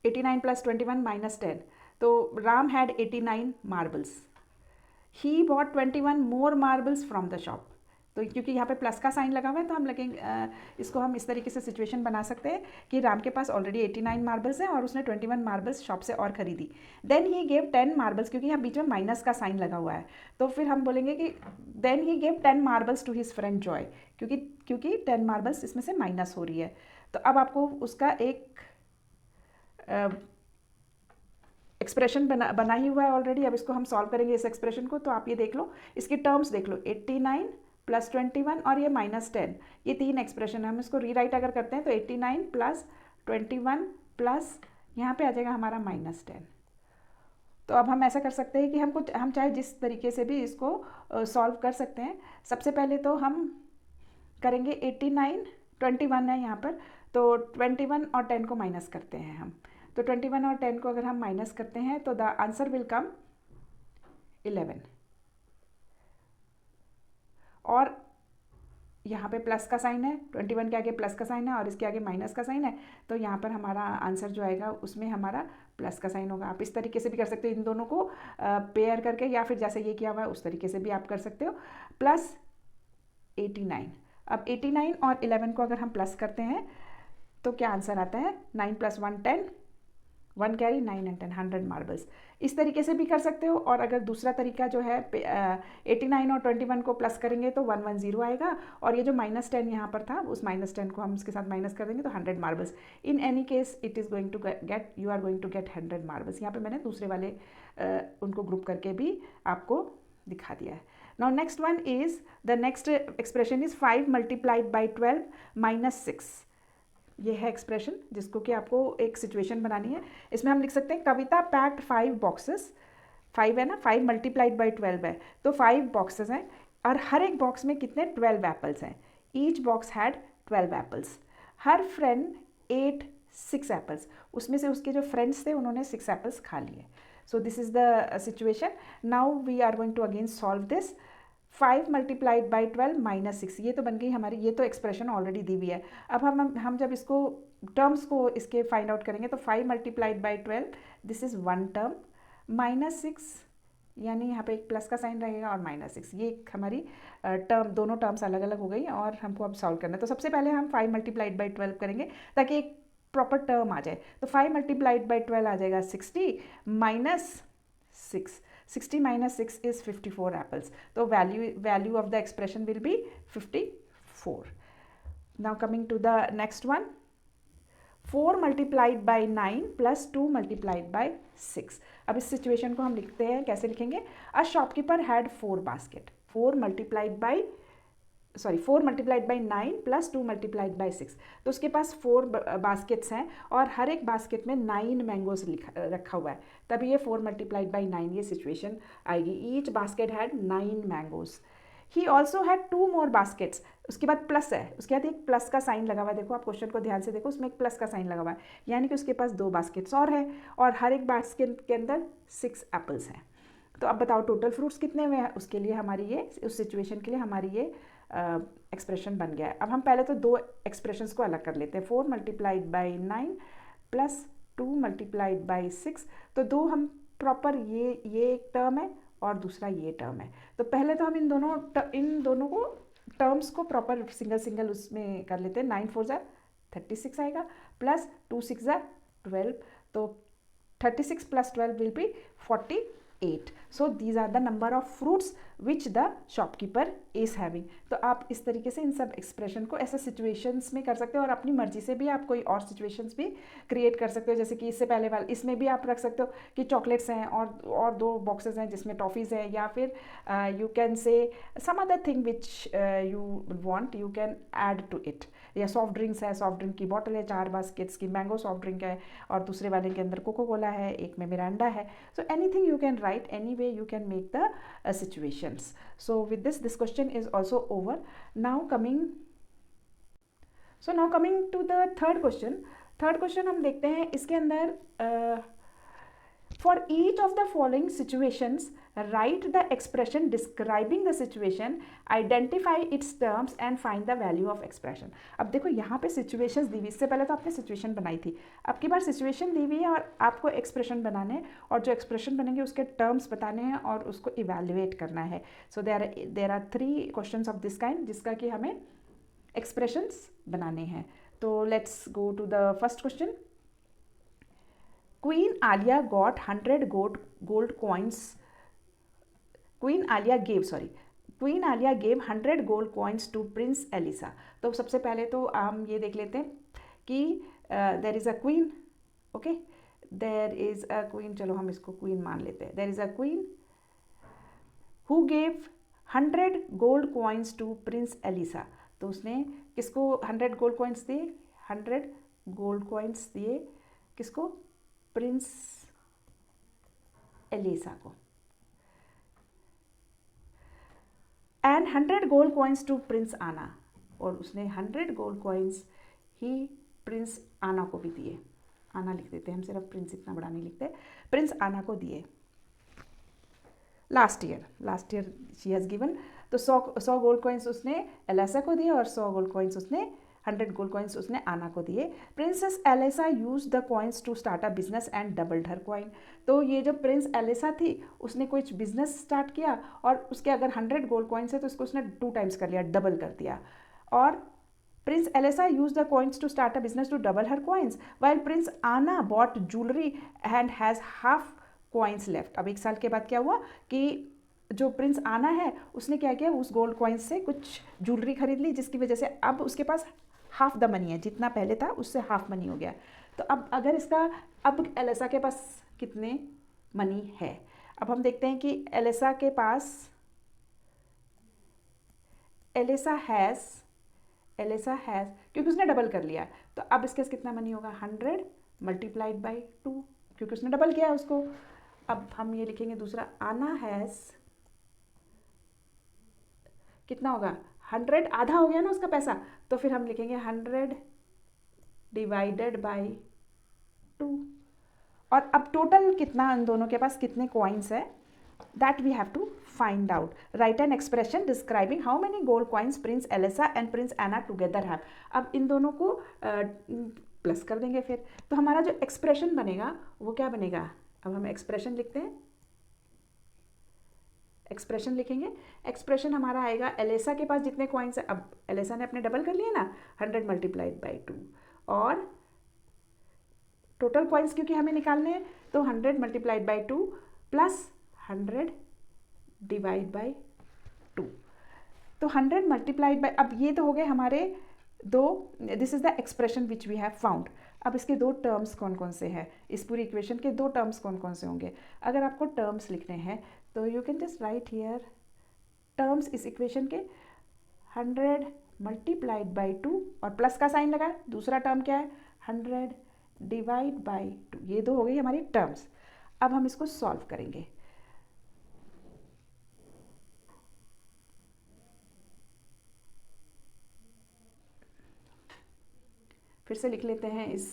[SPEAKER 1] 89 plus 21 minus 10। तो Ram had 89 marbles, he bought 21 more marbles from the shop। तो क्योंकि यहाँ पे प्लस का साइन लगा हुआ है तो हम लगेंगे इसको हम इस तरीके से सिचुएशन बना सकते हैं कि राम के पास ऑलरेडी 89 मार्बल्स हैं और उसने 21 मार्बल्स शॉप से और ख़रीदी। देन ही गेव 10 मार्बल्स, क्योंकि यहाँ बीच में माइनस का साइन लगा हुआ है तो फिर हम बोलेंगे कि then he gave 10 marbles to his friend Joy, क्योंकि 10 मार्बल्स इसमें से माइनस हो रही है। तो अब आपको उसका एक एक्सप्रेशन बना ही हुआ है ऑलरेडी। अब इसको हम सॉल्व करेंगे इस एक्सप्रेशन को। तो आप ये देख लो, इसकी टर्म्स देख लो 89 प्लस 21 और ये -10, ये 3 एक्सप्रेशन है। हम इसको रीराइट अगर करते हैं तो 89 प्लस 21 प्लस यहाँ पे आ जाएगा हमारा -10। तो अब हम ऐसा कर सकते हैं कि हम चाहे जिस तरीके से भी इसको सॉल्व कर सकते हैं। सबसे पहले तो हम करेंगे 89, 21 है यहाँ पर तो 21 और 10 को माइनस करते हैं हम। तो 21 और 10 को अगर हम माइनस करते हैं तो द आंसर विल कम 11। और यहाँ पे प्लस का साइन है, 21 के आगे प्लस का साइन है और इसके आगे माइनस का साइन है तो यहाँ पर हमारा आंसर जो आएगा उसमें हमारा प्लस का साइन होगा। आप इस तरीके से भी कर सकते हो इन दोनों को पेयर करके, या फिर जैसे ये किया हुआ है उस तरीके से भी आप कर सकते हो। प्लस 89। अब 89 और 11 को अगर हम प्लस करते हैं तो क्या आंसर आता है, 9 + 1 10, 1 कैरी, 9 एंड 10, 100 मार्बल्स। इस तरीके से भी कर सकते हो। और अगर दूसरा तरीका जो है 89 और 21 को प्लस करेंगे तो 110 आएगा, और ये जो -10 यहाँ पर था उस -10 को हम इसके साथ माइनस कर देंगे तो 100 marbles. In any case it is going to get, you are going to get 100 marbles. यहाँ पे मैंने दूसरे वाले उनको ग्रुप करके भी आपको दिखा दिया है। Now next one is, the next expression is 5 × 12 - 6। ये है एक्सप्रेशन जिसको कि आपको एक सिचुएशन बनानी है। इसमें हम लिख सकते हैं कविता पैक्ड 5 बॉक्सेस, 5 है ना, 5 × 12 है तो 5 बॉक्सेस हैं, और हर एक बॉक्स में कितने 12 एप्पल्स हैं। Each box had 12 apples. Her friend at 6 apples. उसमें से उसके जो फ्रेंड्स थे उन्होंने 6 एप्पल्स खा लिए। So this is the situation. Now we are going to again solve this. 5 × 12 - 6, ये तो बन गई हमारी, ये तो एक्सप्रेशन ऑलरेडी दी हुई है। अब हम जब इसको टर्म्स को इसके फाइंड आउट करेंगे तो 5 × 12 दिस इज़ 1 टर्म, -6 यानी यहाँ पे एक प्लस का साइन रहेगा, और -6 ये एक हमारी टर्म, दोनों टर्म्स अलग अलग हो गई और हमको अब सॉल्व करना है। तो सबसे पहले हम 5 × 12 करेंगे ताकि एक प्रॉपर टर्म आ जाए। तो 5 × 12 आ जाएगा 60 - 6, 60 - 6 is 54 apples. So value of the expression will be 54. Now coming to the next one, 4 × 9 + 2 × 6. अब इस सिचुएशन को हम लिखते हैं, कैसे लिखेंगे? A shopkeeper had 4 basket, 4 × 9 + 2 × 6। तो उसके पास 4 बास्केट्स हैं और हर एक बास्केट में 9 मैंगोज रखा हुआ है, तभी ये 4 × 9 ये सिचुएशन आएगी। Each basket had 9 mangoes. He also had 2 more baskets. उसके बाद प्लस है, उसके बाद एक प्लस का साइन लगा हुआ है। देखो आप क्वेश्चन को ध्यान से देखो, उसमें एक प्लस का साइन लगा हुआ है, यानी कि उसके पास 2 बास्केट्स और है, और हर एक बास्केट के अंदर 6 एप्पल्स हैं। तो अब बताओ टोटल फ्रूट्स कितने हुए हैं? उसके लिए हमारी ये, उस सिचुएशन के लिए हमारी ये एक्सप्रेशन बन गया है। अब हम पहले तो 2 एक्सप्रेशंस को अलग कर लेते हैं। 4 × 9 + 2 × 6। तो 2 हम प्रॉपर, ये एक टर्म है और दूसरा ये टर्म है। तो पहले तो हम इन दोनों को टर्म्स को प्रॉपर सिंगल उसमें कर लेते हैं। 9 × 4 = 36 आएगा, प्लस 2 × 6 = 12। तो 36 + 12 will be 48. So these are the number of fruits which the shopkeeper is having. तो आप इस तरीके से इन सब एक्सप्रेशन को ऐसे सिचुएशंस में कर सकते हो, और अपनी मर्जी से भी आप कोई और सिचुएशंस भी क्रिएट कर सकते हो। जैसे कि इससे पहले वाले, इसमें भी आप रख सकते हो कि चॉकलेट्स हैं और 2 बॉक्सेस हैं जिसमें टॉफ़ीज़ हैं, या फिर you can say some other thing which you want, you can add to it. या सॉफ्ट ड्रिंक्स है, सॉफ्ट ड्रिंक की बॉटल है, 4 बास्केट्स की मैंगो सॉफ्ट ड्रिंक है, और दूसरे वाले के अंदर कोको कोला है, एक में मिरांडा है। So anything you can write, any way you can make the situations. So with this question is also over. Now coming to the third question हम देखते हैं। इसके अंदर for each of the following situations write the expression describing the situation, identify its terms and find the value of expression. अब देखो यहाँ पे situations दी हुई, इससे पहले तो आपने situation बनाई थी, अब की बार situation दी हुई है और आपको expression बनाने हैं, और जो expression बनेंगे उसके terms बताने हैं और उसको evaluate करना है। So there are 3 questions of this kind जिसका कि हमें expressions बनाने हैं। तो let's go to the first question. Queen Alia got 100 gold coins. Queen Alia gave 100 gold coins to Prince Elisa. तो सबसे पहले तो हम ये देख लेते हैं कि there is a queen, okay? There is a queen, चलो हम इसको queen मान लेते हैं। There is a queen who gave 100 gold coins to Prince Elisa. तो उसने किसको 100 gold coins दिए? 100 gold coins दिए किसको? प्रिंस एलिसा को। And 100 gold coins to prince Anna, और उसने 100 गोल्ड कॉइन्स ही प्रिंस आना को भी दिए। आना लिख देते हैं हम, सिर्फ प्रिंस इतना बड़ा नहीं लिखते, प्रिंस आना को दिए। Last year she has given, तो 100 गोल्ड कॉइन्स उसने एलिसा को दिए और 100 गोल्ड कॉइन्स उसने 100 गोल्ड कॉइन्स उसने आना को दिए। Princess Elisa use the coins to start a business and doubled her coin. तो ये जो प्रिंस एलिसा थी उसने कुछ बिजनेस स्टार्ट किया और उसके अगर 100 गोल्ड कॉइन्स है तो उसको उसने 2 टाइम्स कर लिया, डबल कर दिया। और Prince Elisa use the coins to start a business to double her coins, while Prince Anna bought jewellery and has half coins left. अब 1 साल के बाद क्या हुआ कि जो प्रिंस आना है उसने क्या किया, उस गोल्ड कॉइन्स से कुछ ज्वेलरी खरीद ली, जिसकी वजह से अब उसके पास हाफ द मनी है, जितना पहले था उससे हाफ मनी हो गया। तो अब अगर इसका, अब एलिसा के पास कितने मनी है, अब हम देखते हैं कि एलिसा के पास, एलिसा हैज़ क्योंकि उसने डबल कर लिया, तो अब इसके पास कितना मनी होगा, 100 मल्टीप्लाइड बाई 2, क्योंकि उसने डबल किया है उसको। अब हम ये लिखेंगे दूसरा, आना हैज़ कितना होगा, 100, आधा हो गया ना उसका पैसा, तो फिर हम लिखेंगे 100 डिवाइडेड बाई 2। और अब टोटल कितना इन दोनों के पास कितने कॉइन्स है, that we have to find out. Write an expression describing how many gold coins Prince Elisa and Prince Anna together have. अब इन दोनों को प्लस कर देंगे फिर, तो हमारा जो एक्सप्रेशन बनेगा वो क्या बनेगा, अब हम एक्सप्रेशन लिखते हैं, एक्सप्रेशन लिखेंगे। एक्सप्रेशन हमारा आएगा, एलिसा के पास जितने कॉइन्स है, अब एलिसा ने अपने डबल कर लिए ना, 100 मल्टीप्लाइड बाई 2, और टोटल कॉइन्स क्योंकि हमें निकालने हैं, तो 100 multiplied by 2 plus 100 divide by 2। तो 100 मल्टीप्लाइड बाई, अब ये तो हो गए हमारे दो, this is the expression which we have found. अब इसके दो टर्म्स कौन कौन से हैं, इस पूरी इक्वेशन के दो टर्म्स कौन कौन से होंगे। अगर आपको टर्म्स लिखने हैं तो you can just right here terms इस इक्वेशन के, 100 मल्टीप्लाइड बाई 2 और प्लस का साइन लगा, दूसरा टर्म क्या है 100 डिवाइड बाई 2, ये दो हो गई हमारी टर्म्स। अब हम इसको सॉल्व करेंगे। फिर से लिख लेते हैं इस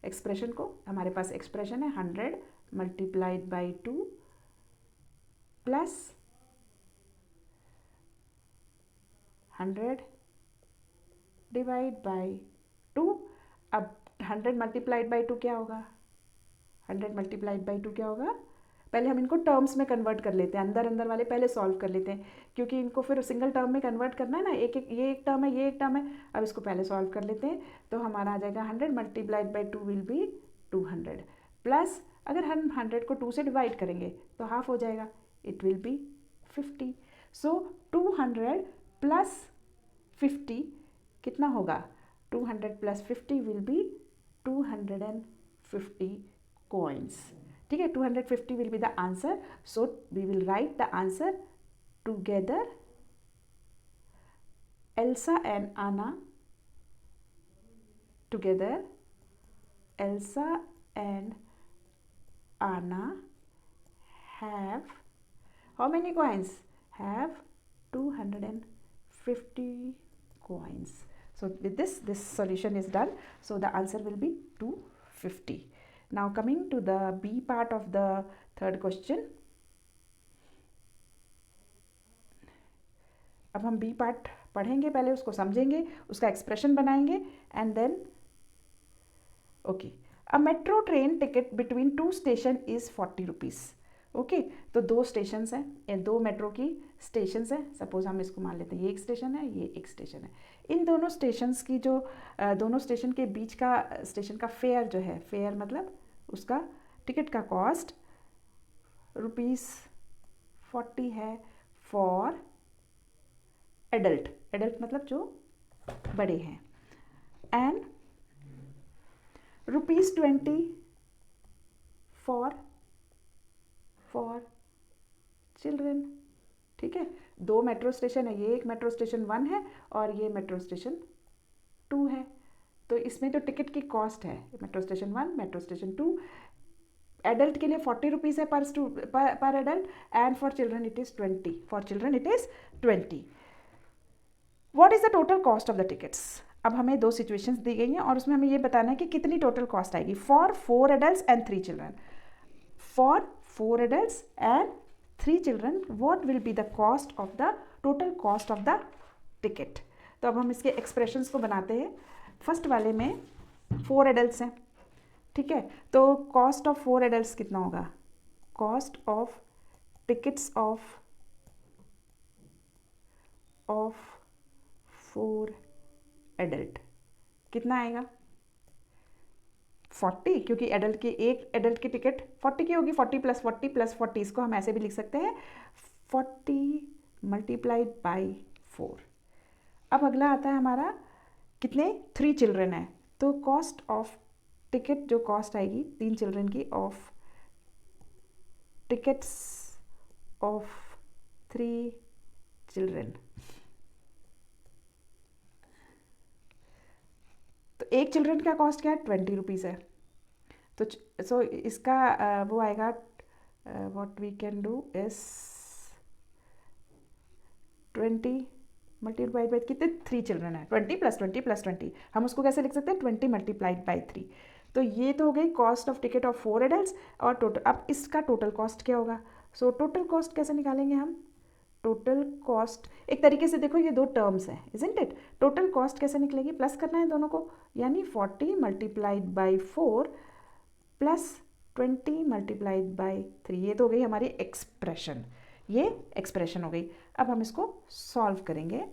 [SPEAKER 1] एक्सप्रेशन को, हमारे पास एक्सप्रेशन है 100 multiplied by 2 plus 100 divide by 2। अब 100 मल्टीप्लाइड बाई 2 क्या होगा, 100 मल्टीप्लाइड बाई 2 क्या होगा, पहले हम इनको टर्म्स में कन्वर्ट कर लेते हैं, अंदर अंदर वाले पहले सॉल्व कर लेते हैं, क्योंकि इनको फिर सिंगल टर्म में कन्वर्ट करना है ना, एक एक, ये एक टर्म है, ये एक टर्म है। अब इसको पहले सॉल्व कर लेते हैं, तो हमारा आ जाएगा 100 multiplied by 2 will be 200 plus, अगर हम 100 को 2 से डिवाइड करेंगे तो हाफ हो जाएगा, it will B 50। So 200 plus 50 कितना होगा, 200 प्लस 50 विल बी 250 coins। ठीक है, 250 will be the answer, so we will write the answer together. Elsa and Anna together, Elsa and Anna have how many coins, have 250 coins. So with this solution is done, so the answer will be 250. Now coming to the B part of the third question. अब हम B part पढ़ेंगे, पहले उसको समझेंगे, उसका एक्सप्रेशन बनाएंगे and then okay. A metro train ticket between 2 station is 40 rupees. Okay, तो 2 स्टेशंस हैं, 2 मेट्रो की स्टेशंस हैं, सपोज हम इसको मान लेते हैं, ये एक स्टेशन है, ये एक स्टेशन है। इन दोनों स्टेशंस की जो दोनों स्टेशन के बीच का स्टेशन का फेयर जो है, फेयर मतलब उसका टिकट का कॉस्ट ₹40 है फॉर एडल्ट, एडल्ट मतलब जो बड़े हैं, एंड ₹20 फॉर चिल्ड्रन। ठीक है, 2 मेट्रो स्टेशन है, ये एक मेट्रो स्टेशन 1 है और ये मेट्रो स्टेशन 2 है। तो इसमें जो टिकट की कॉस्ट है, metro station 1, metro station 2, adult के लिए 40 रुपीज़ है पर adult, and for children it is 20, for children it is 20। What is the total cost of the tickets. अब हमें 2 सिचुएशंस दी गई हैं और उसमें हमें ये बताना है कि कितनी टोटल कॉस्ट आएगी for 4 adults and 3 children. For 4 adults and 3 children, what will be the cost of the total cost of the ticket? तो अब हम इसके एक्सप्रेशंस को बनाते हैं। फर्स्ट वाले में 4 एडल्ट्स हैं, ठीक है। तो कॉस्ट ऑफ 4 एडल्ट्स कितना होगा? Cost of tickets of 4 adult कितना आएगा? 40, क्योंकि एडल्ट की एक एडल्ट की टिकट 40 की होगी। 40 + 40 + 40, इसको हम ऐसे भी लिख सकते हैं 40 × 4। अब अगला आता है हमारा, कितने? 3 चिल्ड्रन है, तो कॉस्ट ऑफ टिकट जो कॉस्ट आएगी 3 चिल्ड्रन की ऑफ टिकट्स ऑफ 3 चिल्ड्रन, तो एक चिल्ड्रन का कॉस्ट क्या है? 20 रुपीज़ है। तो सो इसका वो आएगा, what we can do is 20 multiplied by कितने? 3 चिल्ड्रन है, 20 + 20 + 20, हम उसको कैसे लिख सकते हैं? 20 × 3। तो ये तो हो गई cost of ticket of 4 adults. और टोटल, अब इसका टोटल कॉस्ट क्या होगा? सो टोटल कॉस्ट कैसे निकालेंगे हम? टोटल कॉस्ट एक तरीके से देखो, ये 2 टर्म्स हैं, इजंट इट? टोटल कॉस्ट कैसे निकलेगी? प्लस करना है दोनों को, यानी 40 × 4 + 20 × 3। ये तो हो गई हमारी एक्सप्रेशन, ये एक्सप्रेशन हो गई। अब हम इसको सॉल्व करेंगे।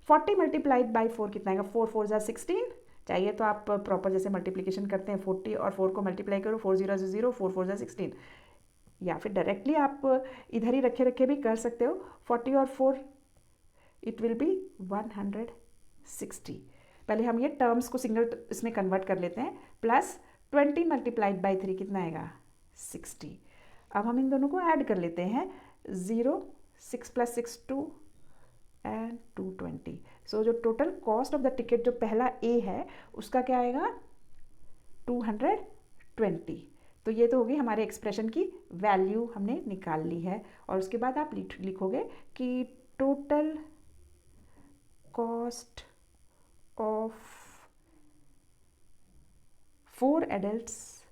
[SPEAKER 1] 40 × 4 कितना आएगा? 4 × 4 = 16। चाहिए तो आप प्रॉपर जैसे मल्टीप्लिकेशन करते हैं, 40 और 4 को मल्टीप्लाई करो, 4 0 0, 4 4 = 16, या फिर डायरेक्टली आप इधर ही रखे रखे भी कर सकते हो। 40 और 4 इट विल बी 160। पहले हम ये टर्म्स को सिंगल इसमें कन्वर्ट कर लेते हैं। प्लस 20 × 3 कितना आएगा? 60। अब हम इन दोनों को ऐड कर लेते हैं। 0 6 + 6 2 एंड 220। सो जो total cost of the ticket जो पहला ए है उसका क्या आएगा? 220। तो ये तो होगी हमारे एक्सप्रेशन की वैल्यू, हमने निकाल ली है। और उसके बाद आप लिखोगे कि total cost of 4 adults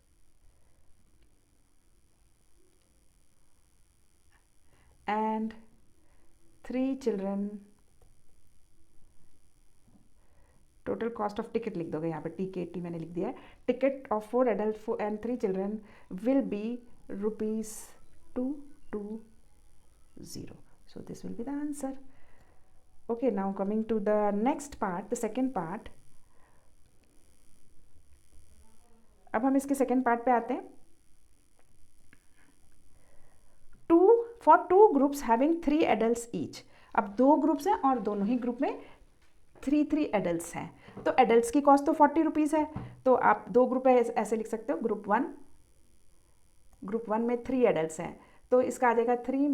[SPEAKER 1] and 3 children, total cost of ticket लिख दोगे यहाँ पे, TKT मैंने लिख दिया है। Ticket of 4 adult and 3 children will be ₹220. So this will be the answer. Okay, now coming to the next part, the second part. अब हम इसके सेकेंड पार्ट पे आते हैं। For 2 groups having 3 adults each. अब 2 ग्रुप्स हैं और दोनों ही ग्रुप में 3 एडल्ट्स हैं, तो एडल्ट्स की कॉस्ट तो 40 रुपीज़ है। तो आप 2 ग्रुप ऐसे लिख सकते हो, ग्रुप 1 में 3 एडल्ट्स हैं, तो इसका आ जाएगा 3 ×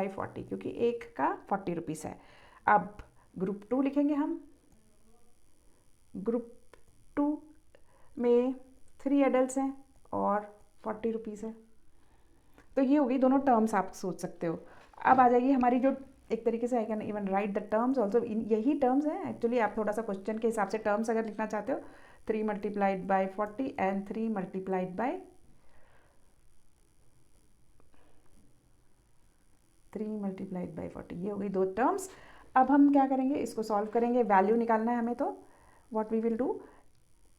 [SPEAKER 1] 40, क्योंकि एक का 40 रुपीज़ है। अब ग्रुप 2 लिखेंगे हम। ग्रुप 2 में 3 एडल्ट्स हैं और 40 रुपीज़ है। तो ये होगी दोनों टर्म्स, आप सोच सकते हो। अब आ जाएगी हमारी जो एक तरीके से I can even right the terms also, यही टर्म्स हैं एक्चुअली। आप थोड़ा सा क्वेश्चन के हिसाब से टर्म्स अगर लिखना चाहते हो, 3 × 40 एंड 3 × 40, ये हो गई 2 टर्म्स। अब हम क्या करेंगे? इसको सॉल्व करेंगे, वैल्यू निकालना है हमें। तो व्हाट वी विल डू,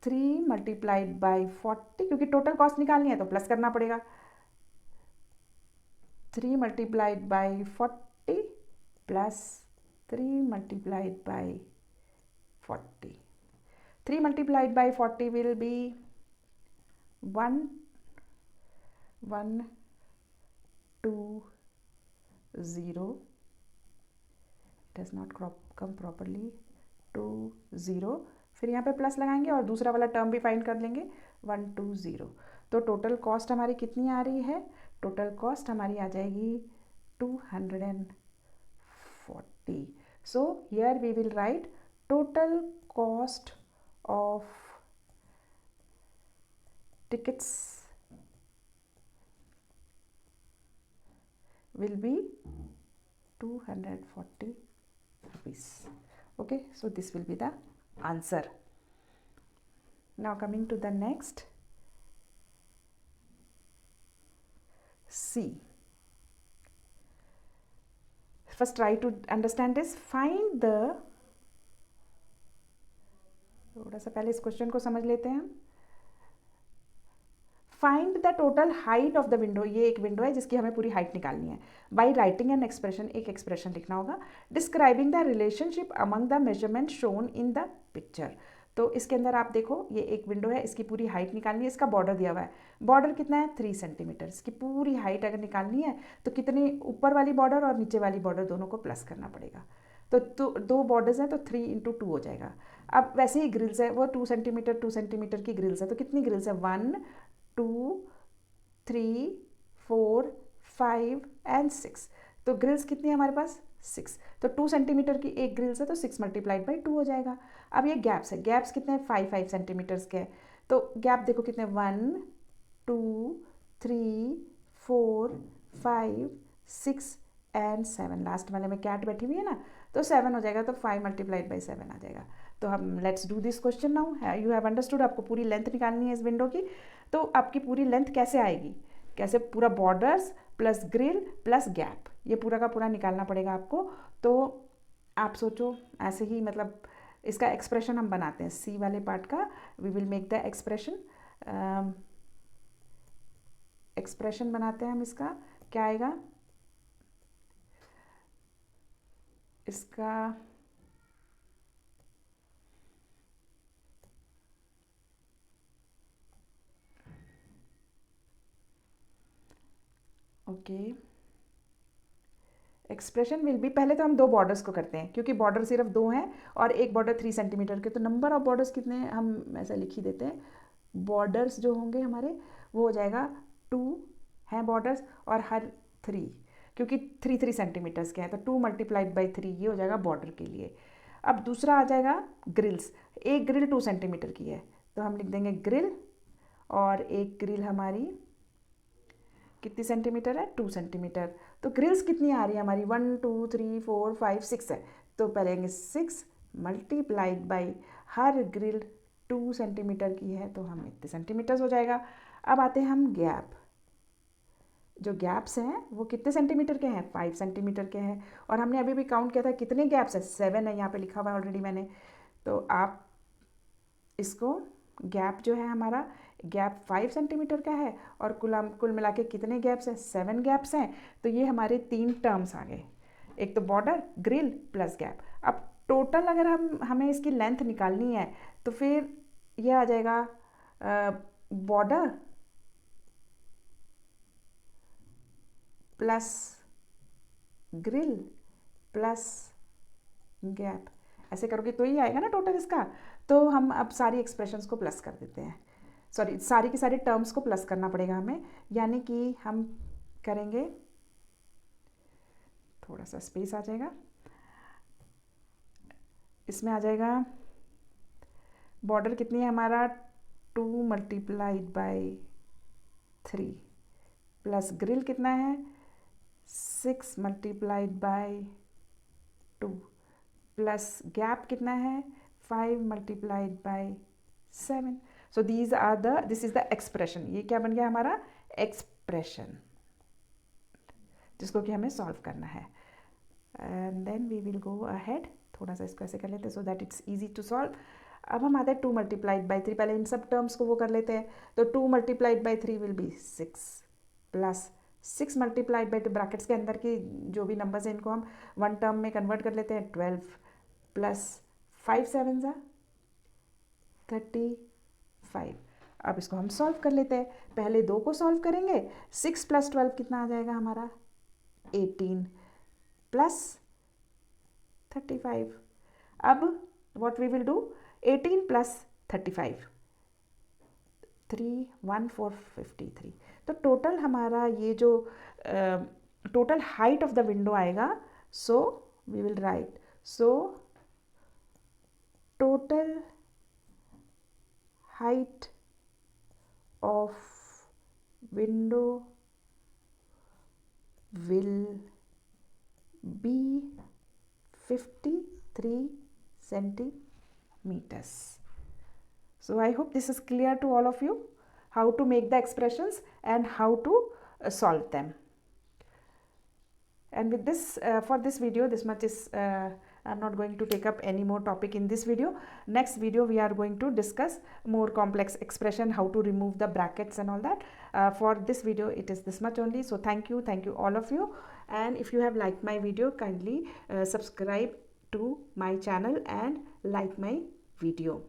[SPEAKER 1] 3 × 40, क्योंकि टोटल कॉस्ट निकालनी है तो प्लस करना पड़ेगा। 3 × 40 plus 3 × 40. 3 × 40 will be 1 1 2 0. Does not come properly. 2 0, फिर यहाँ पे प्लस लगाएंगे और दूसरा वाला टर्म भी फाइंड कर लेंगे, 1 2 0। तो टोटल कॉस्ट हमारी कितनी आ रही है? टोटल कॉस्ट हमारी आ जाएगी 240. So here we will write total cost of tickets will be 240 rupees. Okay, so this will be the answer. Now coming to the next, C. first try to understand this. Find the, थोड़ा सा पहले इस क्वेश्चन को समझ लेते हैं हम. Find the total height of the window. ये एक विंडो है जिसकी हमें पूरी हाइट निकालनी है. बाई राइटिंग एन एक्सप्रेशन, एक एक्सप्रेशन लिखना होगा. Describing the relationship among the measurement shown in the picture. तो इसके अंदर आप देखो, ये एक विंडो है, इसकी पूरी हाइट निकालनी है. इसका बॉर्डर दिया हुआ है. बॉर्डर कितना है? 3 सेंटीमीटर. इसकी पूरी हाइट अगर निकालनी है तो कितनी, ऊपर वाली बॉर्डर और नीचे वाली बॉर्डर दोनों को प्लस करना पड़ेगा. तो दो बॉर्डर्स हैं तो 3 × 2 हो जाएगा. अब वैसे ही ग्रिल्स है, वो 2 सेंटीमीटर 2 सेंटीमीटर की ग्रिल्स है. तो कितनी ग्रिल्स है? 1 2 3 4 5 एंड 6. तो ग्रिल्स कितनी है हमारे पास? 6. तो 2 सेंटीमीटर की एक ग्रिल्स है तो 6 × 2 हो जाएगा. अब ये गैप्स है. गैप्स कितने हैं? 5 सेंटीमीटर्स के हैं. तो गैप देखो कितने, 1 2 3 4 5 6 एंड 7. लास्ट वाले में कैट बैठी हुई है ना, तो 7 हो जाएगा. तो 5 × 7 आ जाएगा. तो हम let's do this question now. You have understood. आपको पूरी लेंथ निकालनी है इस विंडो की. तो आपकी पूरी लेंथ कैसे आएगी? कैसे? पूरा borders plus grill plus gap, ये पूरा का पूरा निकालना पड़ेगा आपको. तो आप सोचो ऐसे ही, मतलब इसका एक्सप्रेशन हम बनाते हैं. सी वाले पार्ट का we will make the expression. Expression बनाते हैं हम. इसका क्या आएगा? इसका ओके, एक्सप्रेशन विल बी, पहले तो हम दो बॉर्डर्स को करते हैं क्योंकि बॉर्डर सिर्फ 2 हैं और एक बॉर्डर 3 सेंटीमीटर के. तो नंबर ऑफ बॉर्डर्स कितने हैं हम ऐसा लिख ही देते हैं. बॉर्डर्स जो होंगे हमारे वो हो जाएगा 2 हैं बॉर्डर्स, और हर 3, क्योंकि 3 सेंटीमीटर्स के हैं तो 2 × 3 ये हो जाएगा बॉर्डर के लिए. अब दूसरा आ जाएगा ग्रिल्स. एक ग्रिल 2 सेंटीमीटर की है तो हम लिख देंगे ग्रिल, और एक ग्रिल हमारी कितनी सेंटीमीटर है? 2 सेंटीमीटर. तो ग्रिल्स कितनी आ रही है हमारी? 1 2 3 4 5 6 है. तो पहले 6 × हर ग्रिल 2 सेंटीमीटर की है तो हम इतने सेंटीमीटर्स हो जाएगा. अब आते हैं हम गैप. जो गैप्स हैं वो कितने सेंटीमीटर के हैं? 5 सेंटीमीटर के हैं. और हमने अभी भी काउंट किया था कितने गैप्स हैं? 7 है, यहाँ पे लिखा हुआ है ऑलरेडी मैंने. तो आप इसको, गैप जो है हमारा, गैप 5 सेंटीमीटर का है और कुल मिला के कितने गैप्स हैं? 7 गैप्स हैं. तो ये हमारे 3 टर्म्स आ गए. एक तो बॉर्डर, ग्रिल प्लस गैप. अब टोटल अगर हमें इसकी लेंथ निकालनी है तो फिर ये आ जाएगा border plus grill plus gap. ऐसे करोगे तो ही आएगा ना टोटल इसका. तो हम अब सारी एक्सप्रेशंस को प्लस कर देते हैं. सॉरी, सारी की सारी टर्म्स को प्लस करना पड़ेगा हमें. यानी कि हम करेंगे, थोड़ा सा स्पेस आ जाएगा, इसमें आ जाएगा बॉर्डर कितनी है हमारा? 2 × 3 प्लस ग्रिल कितना है? 6 × 2 प्लस गैप कितना है? 5 × 7. सो दिस इज द एक्सप्रेशन. ये क्या बन गया हमारा? एक्सप्रेशन, जिसको कि हमें सॉल्व करना है. And then we will go ahead. थोड़ा सा इसको ऐसे कर लेते हैं so that it's easy to solve. अब हम आते हैं 2 × 3. पहले इन सब टर्म्स को वो कर लेते हैं. तो 2 × 3 विल बी 6 प्लस 6 × 2, ब्रैकेट्स के अंदर की जो भी नंबर्स हैं इनको हम 1 टर्म में कन्वर्ट कर लेते हैं. 12 प्लस 5 7 35. अब इसको हम सॉल्व कर लेते हैं. पहले 2 को सॉल्व करेंगे. 6 + 12 कितना आ जाएगा हमारा? 18 प्लस 35. अब what we will do? 18 plus 35, 3 1 4 53. तो टोटल हमारा ये जो total height of the window आएगा. So we will write, so total height of window will be 53 centimeters. So I hope this is clear to all of you, how to make the expressions and how to solve them. And with this, for this video, this much is, I'm not going to take up any more topic in this video. Next video we are going to discuss more complex expression, how to remove the brackets and all that. For this video it is this much only. So thank you all of you. And if you have liked my video, kindly subscribe to my channel and like my video.